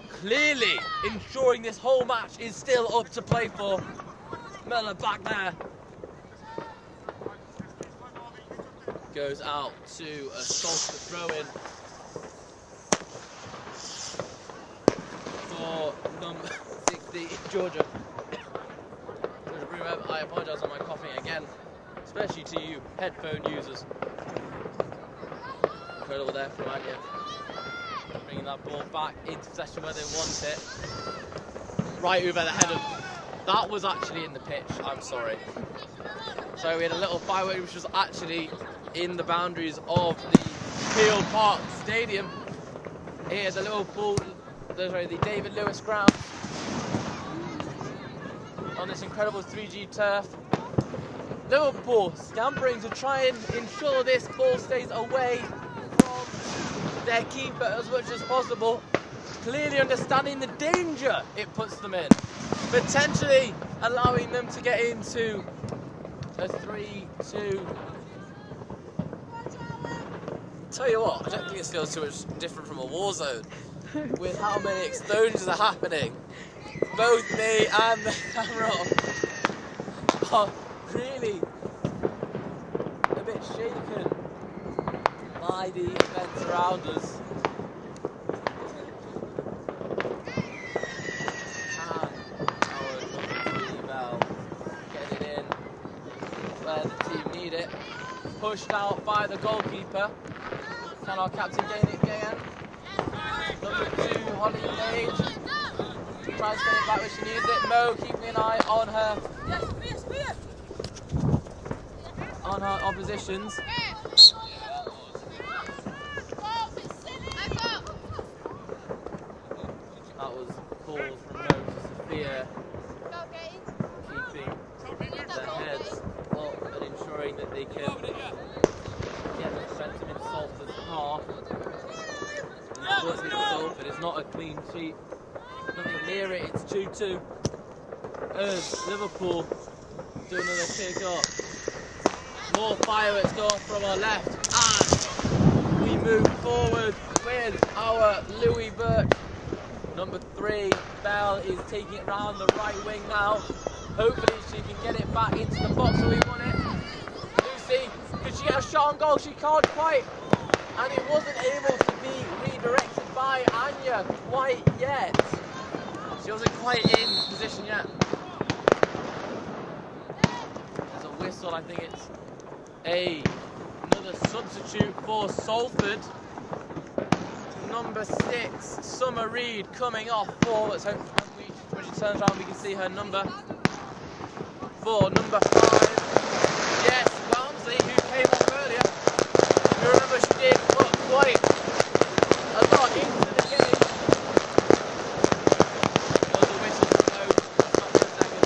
Clearly ensuring this whole match is still up to play for. Miller back there. Goes out to a Salford throw-in for number 60, Georgia. I apologise for my coughing again, especially to you headphone users. Incredible there from Anya. Bringing that ball back into possession where they want it. Right over the head of... That was actually in the pitch, I'm sorry. So we had a little firework which was actually in the boundaries of the Peel Park Stadium. Here, the the David Lewis ground. On this incredible 3G turf. Liverpool scampering to try and ensure this ball stays away from their keeper as much as possible. Clearly understanding the danger it puts them in. Potentially allowing them to get into a 3-2. Tell you what, I don't think this feels too much different from a war zone with how many explosions are happening. Both me and the camera are really a bit shaken by the events around us. Getting it in where the team need it. Pushed out by the goalkeeper. Can our captain gain it again? Number 2, Holly Page. Tries to get it back where she needs it. Mo keeping an eye on her. On her oppositions. That was a call from Mo to Sophia. Keeping their heads up and ensuring that they can get the momentum in Salford's half. Unfortunately for Salford, it's not a clean sheet. Nothing near it, it's 2-2. As Liverpool do another kick up. More fireworks go off from our left, and we move forward with our Louis Burke. Number 3, Bell, is taking it round the right wing now. Hopefully she can get it back into the box where we want it. Did she get a shot on goal? She can't quite. And it wasn't able to be redirected by Anya quite yet. She wasn't quite in position yet. There's a whistle. I think it's another substitute for Salford. Number 6, Summer Reed, coming off for. Let's hope when she turns around we can see her number. For number 5. Yes, Walmsley, who came off earlier. You remember she did put quite a lot into the game. There was a whistle for Mo. Stop for a second.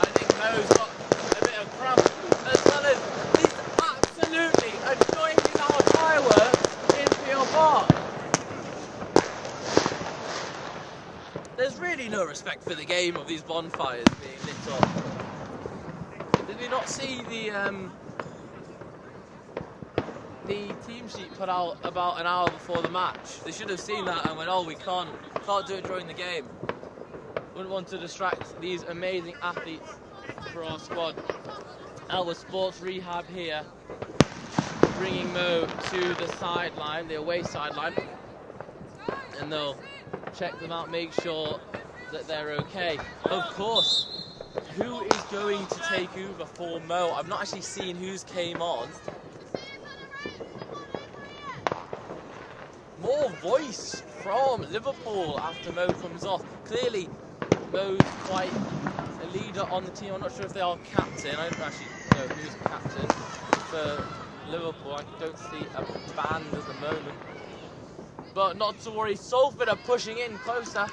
I think Mo's got a bit of cramp, as well as these absolutely annoying our fireworks in Peel Park. There's really no respect for the game of these bonfires being lit up. Did we not see the team sheet put out about an hour before the match? They should have seen that and went, oh, we can't do it during the game. Wouldn't want to distract these amazing athletes for our squad. Our sports rehab here, bringing Mo to the sideline, the away sideline, and they'll check them out, make sure that they're okay. Of course, who is going to take over for Mo? I've not actually seen who's came on. More voice from Liverpool after Mo comes off. Clearly, Mo's quite a leader on the team. I'm not sure if they are captain. I don't actually know who's captain for Liverpool. I don't see a band at the moment. But not to worry, Salford are pushing in closer.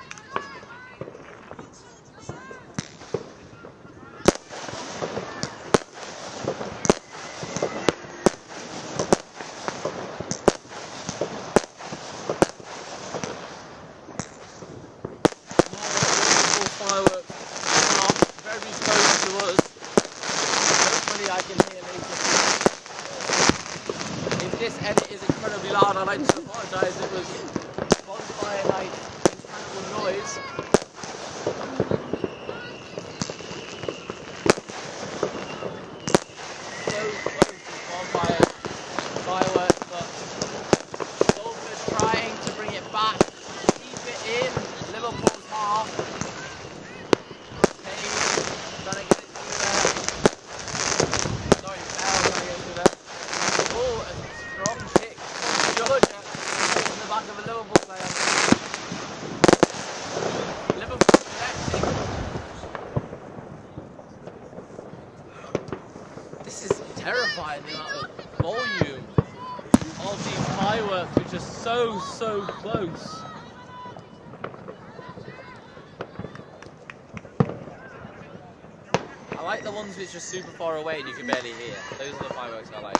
I'd like to apologise, it was bonfire night, incredible noise. So close to bonfire fireworks, but Salford trying to bring it back, keep it in Liverpool's half. Payne trying to get it through there. Sorry, Bell trying to get it through there. Oh, a strong kick. Georgia in the back of a Liverpool player. Liverpool connecting. This is terrifying, the amount of volume of these fireworks, which are so close. I like the ones which are super far away and you can barely hear. Those are the fireworks I like.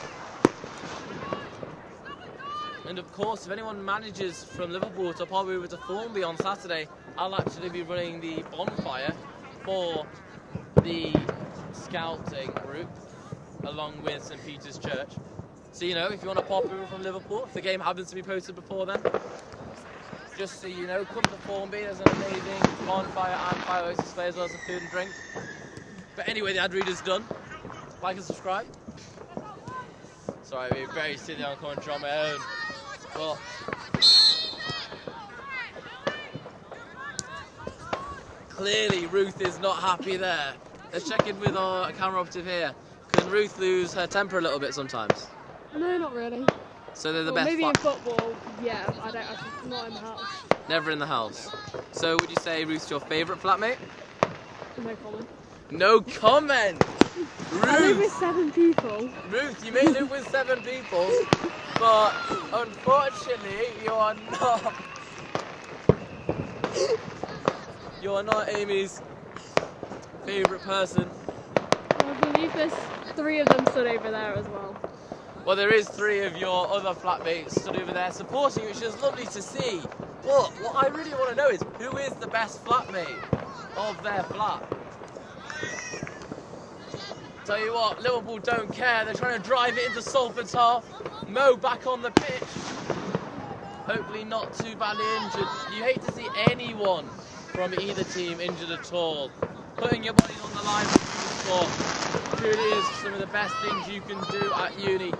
And of course, if anyone manages from Liverpool to pop over to Thornby on Saturday, I'll actually be running the bonfire for the scouting group along with St Peter's Church. So, you know, if you want to pop over from Liverpool, if the game happens to be posted before then, just so you know, come to Thornby. There's an amazing bonfire and fireworks display as well as some food and drink. But anyway, the ad read is done. Like and subscribe. Sorry, I've been very silly on commentary on my own. But clearly Ruth is not happy there. Let's check in with our camera operative here. Can Ruth lose her temper a little bit sometimes? No, not really. So they're the Well, best. maybe in football, yeah. I don't. Not in the house. Never in the house. So would you say Ruth's your favourite flatmate? No comment. No comment. Ruth. I live with 7 people. Ruth, you may live with 7 people, but unfortunately you are not. You are not Amy's favourite person. I believe there's 3 of them stood over there as well. Well, there is 3 of your other flatmates stood over there supporting you, which is lovely to see. But what I really want to know is, who is the best flatmate of their flat? Tell you what, Liverpool don't care. They're trying to drive it into Salford's half. Mo back on the pitch. Hopefully not too badly injured. You hate to see anyone from either team injured at all. Putting your bodies on the line score. Truly is some of the best things you can do at uni,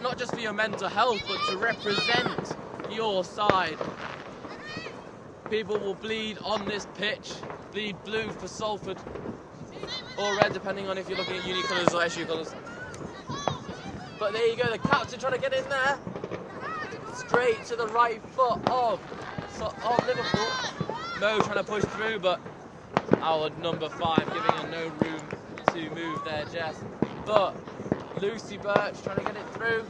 not just for your mental health, but to represent your side. People will bleed on this pitch, bleed blue for Salford, or red depending on if you're looking at uni colours or SU colours. But there you go, the captain trying to get in there, straight to the right foot of Liverpool. Mo trying to push through, but our number 5 giving her no room to move there, Jess. But Lucy Birch trying to get it through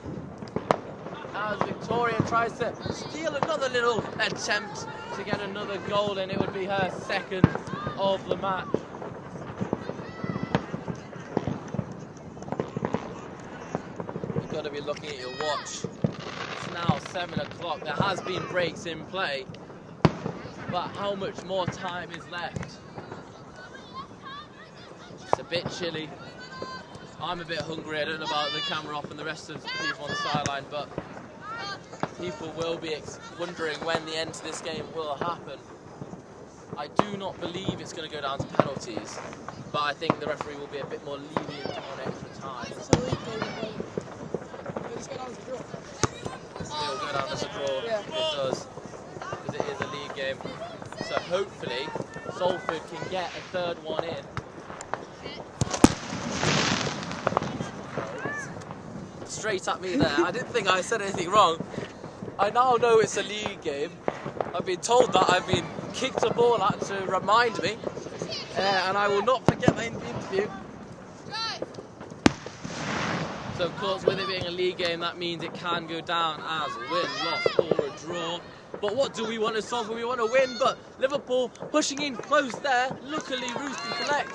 as Victoria tries to steal another little attempt to get another goal, and it would be her second of the match. You've got to be looking at your watch. It's now 7 o'clock. There has been breaks in play, but how much more time is left? It's a bit chilly. I'm a bit hungry. I don't know about the camera off and the rest of the people on the sideline, but people will be wondering when the end to this game will happen. I do not believe it's going to go down to penalties, but I think the referee will be a bit more lenient on extra time. It's a league game. It's going down as a draw. It'll go down as a draw. Yeah. It does, because it is a league game. So hopefully Salford can get a third one in. Straight at me there. I didn't think I said anything wrong. I now know it's a league game. I've been told that. I've been kicked a ball at to remind me, and I will not forget that in the interview. So of course, with it being a league game, that means it can go down as a win, loss or a draw. But what do we want to solve? We want to win, but Liverpool pushing in close there. Luckily, Roost can collect.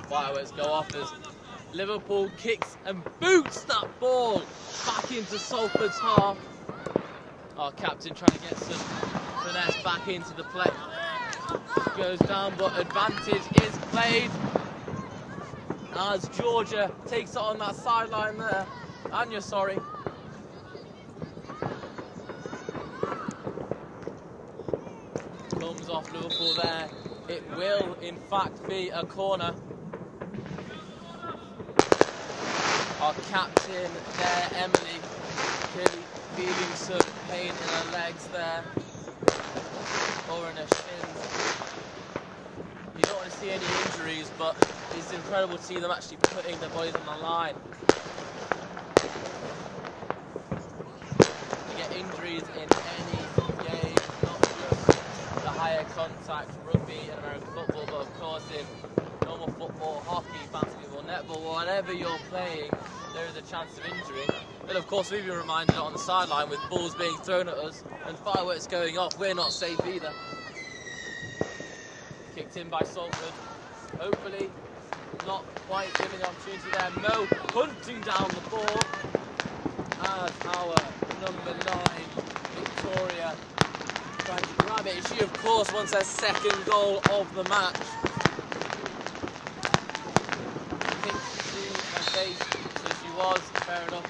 Fireworks go off as Liverpool kicks and boots that ball back into Salford's half. Our captain trying to get some finesse back into the play. Goes down, but advantage is played as Georgia takes it on that sideline there. Anya, sorry. Comes off Liverpool there. It will, in fact, be a corner. Our captain there, Emily, clearly feeling some pain in her legs there, or in her shins. You don't want to see any injuries, but it's incredible to see them actually putting their bodies on the line. You get injuries in any game, not just the higher contact rugby and American football, but of course in normal football, hockey, basketball, netball, whatever you're playing, there is a chance of injury. But of course we've been reminded on the sideline with balls being thrown at us and fireworks going off, we're not safe either. Kicked in by Salford, hopefully not quite giving the opportunity there. Mo hunting down the ball as our number 9, Victoria, trying to grab it. She of course wants her second goal of the match. I think she see her face, so she was, fair enough.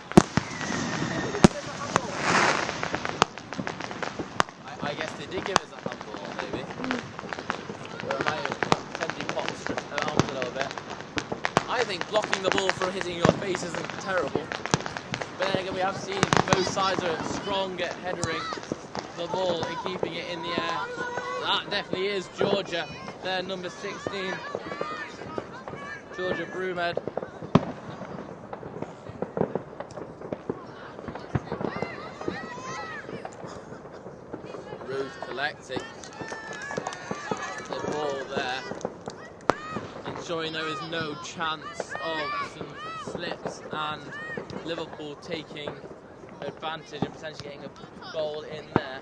I guess they did give us a handball, maybe. Or I might have potentially popped her arms a little bit. I think blocking the ball from hitting your face isn't terrible. But then again, we have seen both sides are strong at headering the ball and keeping it in the air. That definitely is Georgia. They're number 16. Georgia Broomhead. Ruth collecting the ball there, ensuring there is no chance of some slips and Liverpool taking advantage and potentially getting a goal in there.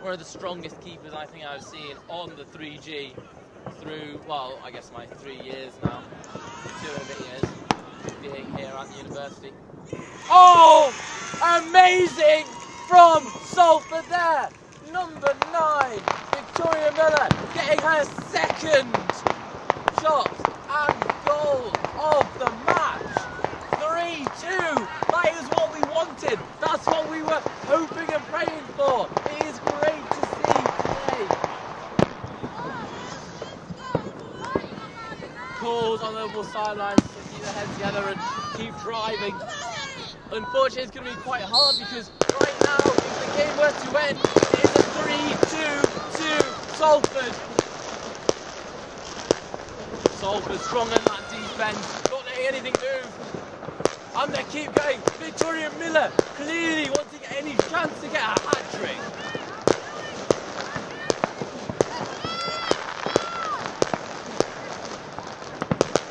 One of the strongest keepers I think I've seen on the 3G through, well, I guess my 3 years now, 2 and a bit years being here at the university. Oh, amazing from Salford there. Number 9, Victoria Miller, getting her second shot and goal of the match. 3-2. That is what we wanted. That's That's what we were hoping and praying for. It is great to see today. Calls on the Liverpool sidelines to keep their heads together and keep driving. Unfortunately, it's going to be quite hard because right now, if the game were to end, it is a 3-2 Salford. Salford strong in that defence, not letting anything move. And they keep going. Victoria Miller clearly wanting any chance to get a hat-trick.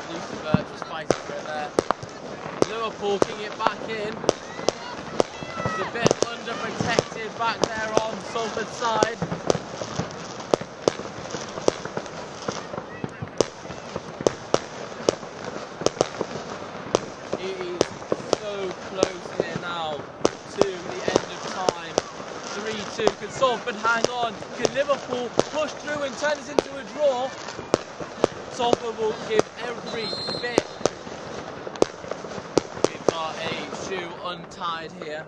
Lucifer just fighting for it there. Liverpool kicking it back in. It's a bit underprotected back there on Salford's side. It is so close here now to the end of time. 3-2. Can Salford hang on? Can Liverpool push through and turn this into a draw? Salford will give every bit. We've got a shoe untied here.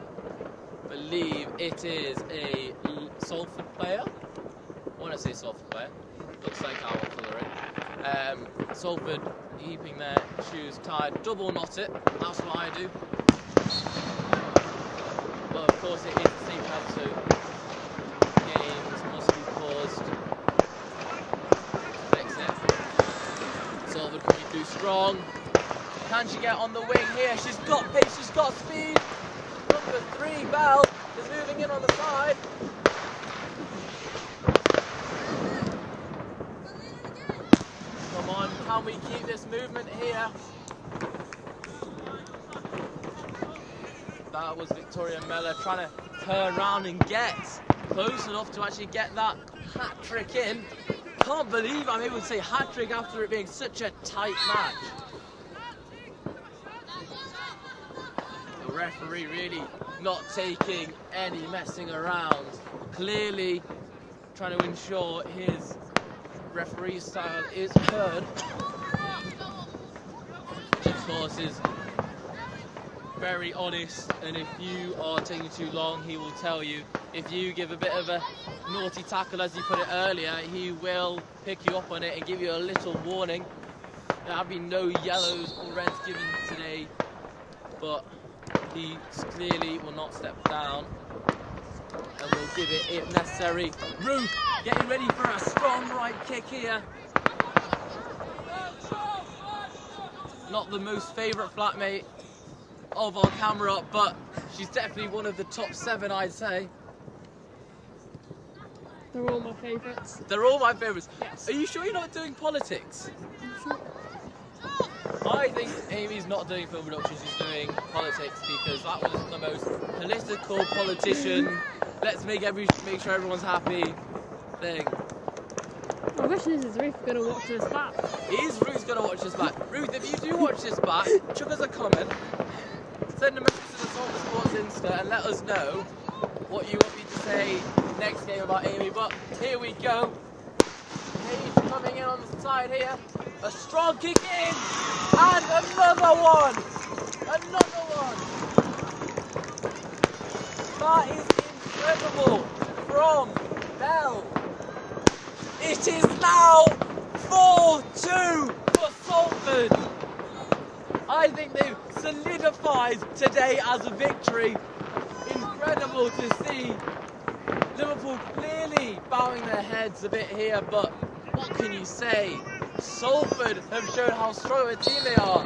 Believe it is a Salford player. I want to say Salford player. Looks like our colouring. Salford keeping their shoes tied, double knot it. That's what I do. But of course it is the same time, so games must be paused. Fix it. Salford coming through strong. Can she get on the wing here? She's got pace, she's got speed. Number 3, Bell, is moving in on the side. Come on, can we keep this movement here? That was Victoria Miller trying to turn around and get close enough to actually get that hat-trick in. Can't believe I'm able to say hat-trick after it being such a tight match. The referee really not taking any messing around. Clearly trying to ensure his referee style is heard. Which of course is very honest, and if you are taking too long, he will tell you. If you give a bit of a naughty tackle, as you put it earlier, he will pick you up on it and give you a little warning. There have been no yellows or reds given today, but he clearly will not step down and will give it if necessary. Ruth getting ready for a strong right kick here. Not the most favourite flatmate of our camera, but she's definitely one of the top 7, I'd say. They're all my favourites. They're all my favourites. Yes. Are you sure you're not doing politics? I think Amy's not doing film production, she's doing politics, because that was the most political politician, let's make sure everyone's happy thing. I wish this is Ruth going to watch this back. Is Ruth going to watch this back? Ruth, if you do watch this back, chuck us a comment, send a message to the Salford Sports Insta and let us know what you want me to say next game about Amy. But here we go. Paige coming in on the side here. A strong kick in, and another one! Another one! That is incredible from Bell. It is now 4-2 for Salford. I think they've solidified today as a victory. Incredible to see. Liverpool clearly bowing their heads a bit here, but what can you say? Salford have shown how strong a team they are.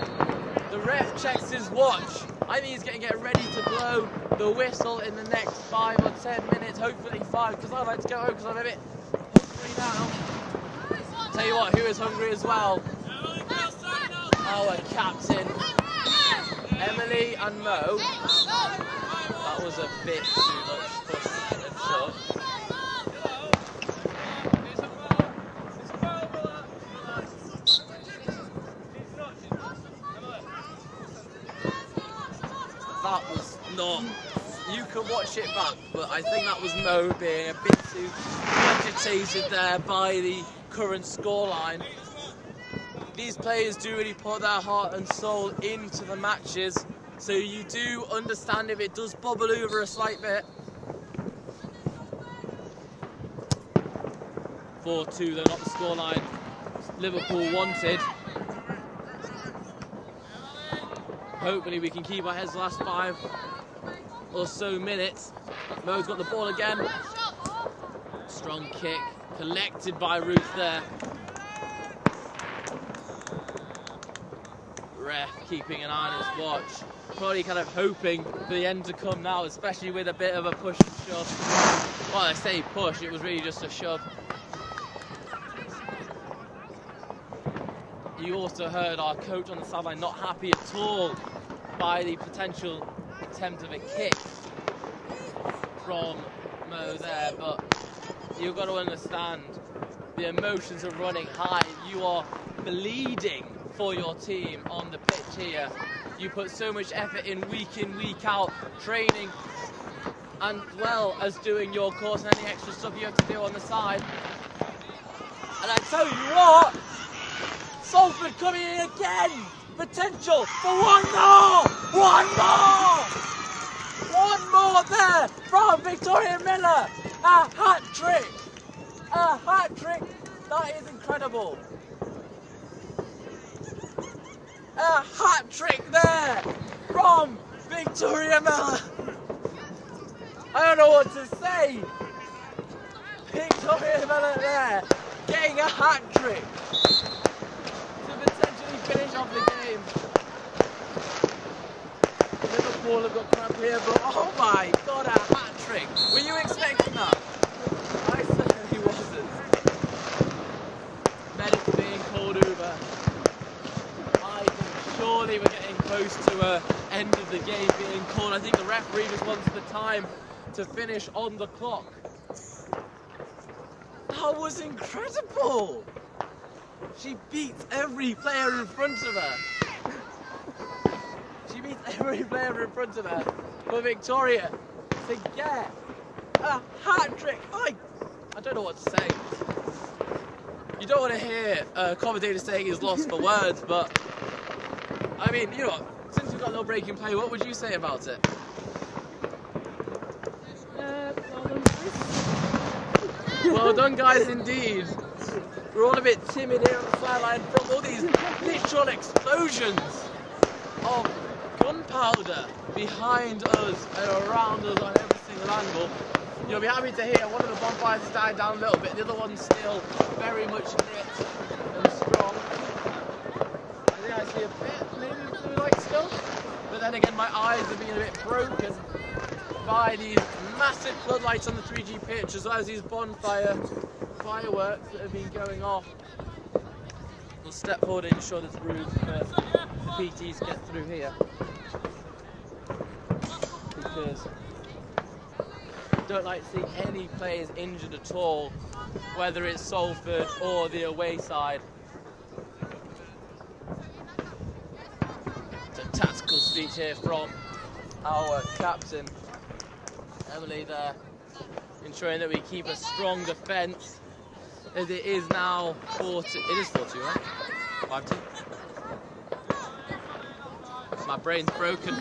The ref checks his watch. I think he's going to get ready to blow the whistle in the next 5 or 10 minutes, hopefully 5, because I'd like to go home because I'm a bit hungry now. Tell you what, who is hungry as well? Our captain, Emily and Mo. That was a bit too much push and shove. That was not, you can watch it back, but I think that was Mo being a bit too agitated there by the current scoreline. These players do really put their heart and soul into the matches, So you do understand if it does bubble over a slight bit. 4-2 though, not the scoreline Liverpool wanted. Hopefully we can keep our heads the last 5 or so minutes. Mo's got the ball again. Strong kick, collected by Ruth there. Ref keeping an eye on his watch. Probably kind of hoping for the end to come now, especially with a bit of a push and shove. Well, I say push, it was really just a shove. You also heard our coach on the sideline not happy at all by the potential attempt of a kick from Mo there, but you've got to understand the emotions are running high. You are bleeding for your team on the pitch here. You put so much effort in, week out, training, and well as doing your course and any extra stuff you have to do on the side. And I tell you what, Salford coming in again! Potential for one more! One more! One more there from Victoria Miller! A hat-trick! A hat-trick! That is incredible! A hat-trick there from Victoria Miller! I don't know what to say! Victoria Miller there, getting a hat-trick! Finish off the game. Liverpool have got crap here, but oh my god, a hat-trick. Were you expecting that? I certainly wasn't. Medics being called over. I think surely we're getting close to an end of the game being called. I think the referee just wants the time to finish on the clock. That was incredible! She beats every player in front of her. She beats every player in front of her for Victoria to get a hat-trick. I don't know what to say. You don't want to hear a commentator saying he's lost for words, but I mean, you know what? Since we've got a little break in play, what would you say about it? Well done, guys, indeed. We're all a bit timid here on the sideline from all these literal explosions of gunpowder behind us and around us on every single angle. You'll be happy to hear one of the bonfires has died down a little bit, the other one's still very much lit and strong. I think I see a bit, maybe blue light still, but then again my eyes are being a bit broken by these massive floodlights on the 3G pitch, as well as these fireworks that have been going off. We'll step forward and ensure there's room for the PTs to get through here, because I don't like to see any players injured at all, whether it's Salford or the away side. It's a tactical speech here from our captain, Emily there, ensuring that we keep a strong defence, as it is now 4-2. It is 4-2, right? 5-2. My brain's broken.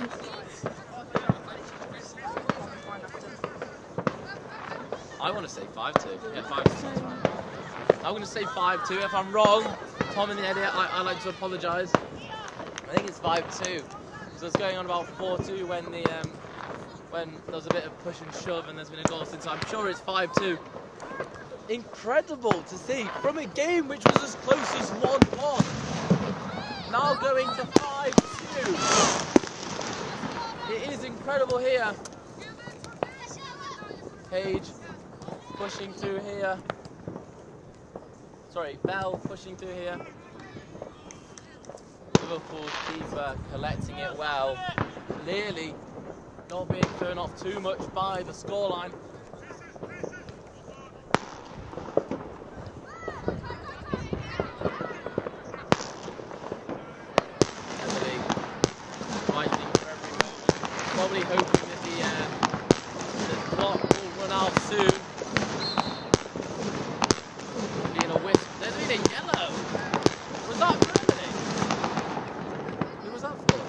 I want to say 5-2. Yeah, 5-2. I'm going to say 5-2. If I'm wrong, Tom in the edit, I'd like to apologise. I think it's 5-2. So it's going on about 4-2 when the when there's a bit of push and shove and there's been a goal since. I'm sure it's 5-2. Incredible to see from a game which was as close as 1-1. Now going to 5-2. It is incredible here. Page pushing through here. Sorry, Bell pushing through here. Liverpool's keeper collecting it well. Clearly not being thrown off too much by the scoreline. Emily fighting for everyone. Probably hoping that the clock will run out soon. Being a wisp. There's been a yellow. Was that for Emily? Who was that for?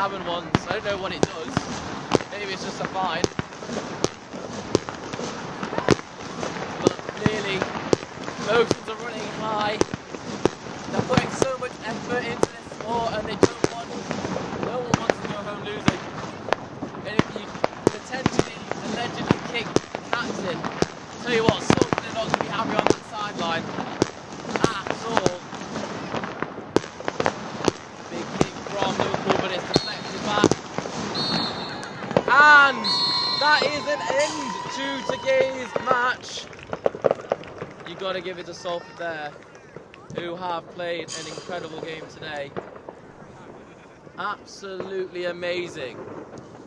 happened once. I don't know what it does. Maybe it's just a fine. But clearly, emotions are running high. They're putting so much effort into this sport, and they don't want. No one wants to go home losing. And if you potentially allegedly kick the captain, tell you what, Salford are not going to be happy on that sideline at all. Big kick from Liverpool, but it's deflected back. And that is an end to today's match. You got to give it to Salford there, who have played an incredible game today. Absolutely amazing.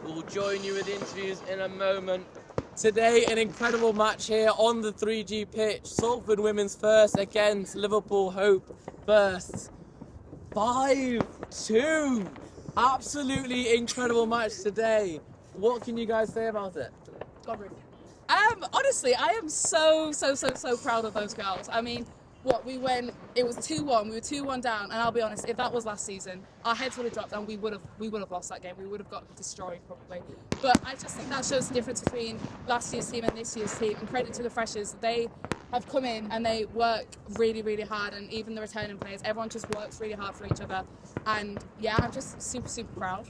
We'll join you with interviews in a moment. Today, an incredible match here on the 3G pitch. Salford women's first against Liverpool Hope first. 5-2. Absolutely incredible match today. What can you guys say about it? Honestly, I am so proud of those girls. I mean, it was 2-1, we were 2-1 down, and I'll be honest, if that was last season, our heads would have dropped and we would have lost that game. We would have got destroyed probably. But I just think that shows the difference between last year's team and this year's team. And credit to the freshers, they have come in and they work really hard, and even the returning players, everyone just works really hard for each other. And yeah, I'm just super proud.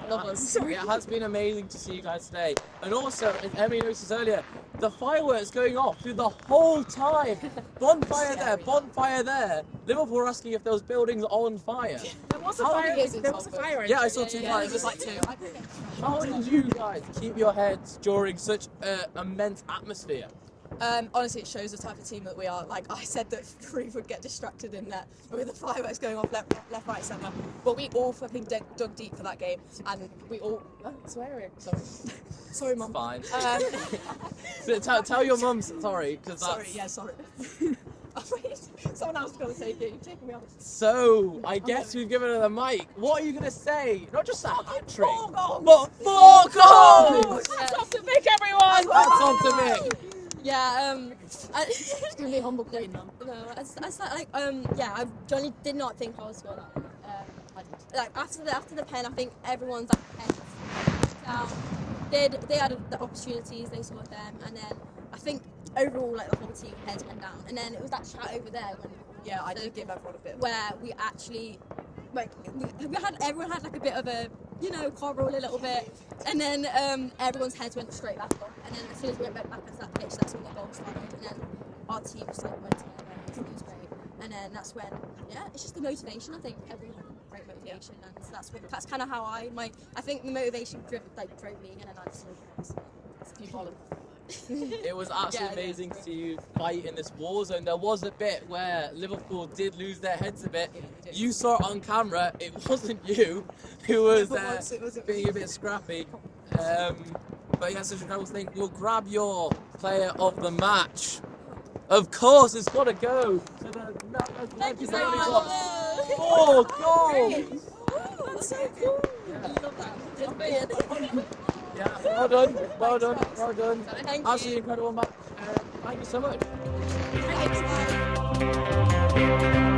Love us. It has been amazing to see you guys today. And also, as Emily noticed earlier, the fireworks going off through the whole time. Bonfire there, bonfire there. Liverpool were asking if there was buildings on fire. There was a fire. Yeah, I saw two fires. It was like 2. How did you guys keep your heads during such an immense atmosphere? Honestly, it shows the type of team that we are. Like I said, that 3 would get distracted in there with the fireworks going off left, right, centre. But we all fucking dug deep for that game, and we all swearing. Sorry, mum. Fine. Tell your mum sorry, because sorry. Someone else is going to take it. You're taking me off. So, I guess we've given her the mic. What are you going to say? Not just a hat-trick, 4 goals! but 4 goals! That's off to Mick, everyone! That's off to Mick. Yeah, it's gonna be a humble queen now. No, I Johnny did not think I was score that. Like after the pen, I think everyone's like heads down. They had the opportunities, they scored them, and then I think overall like the whole team heads went down. And then it was that chat over there when I did give everyone a bit. where we actually everyone had like a bit of a quarrel a little bit, and then everyone's heads went straight back on, and then as soon as we went back onto that pitch, that's when the goal started, and then our team just like went together, and it was great, and then that's when it's just the motivation. I think everyone had great motivation, and that's kind of how I think the motivation drove me, and then I just It was absolutely amazing to see you fight in this war zone. There was a bit where Liverpool did lose their heads a bit. You saw it on camera. It wasn't you who was being a bit scrappy. But yeah, such an incredible thing. We'll grab your player of the match. Of course, it's got to go to the Thank you so much. 4 goals. That's so cool. I love that. Yeah, well done. Thank you. Absolutely incredible match. Thank you so much. Thanks.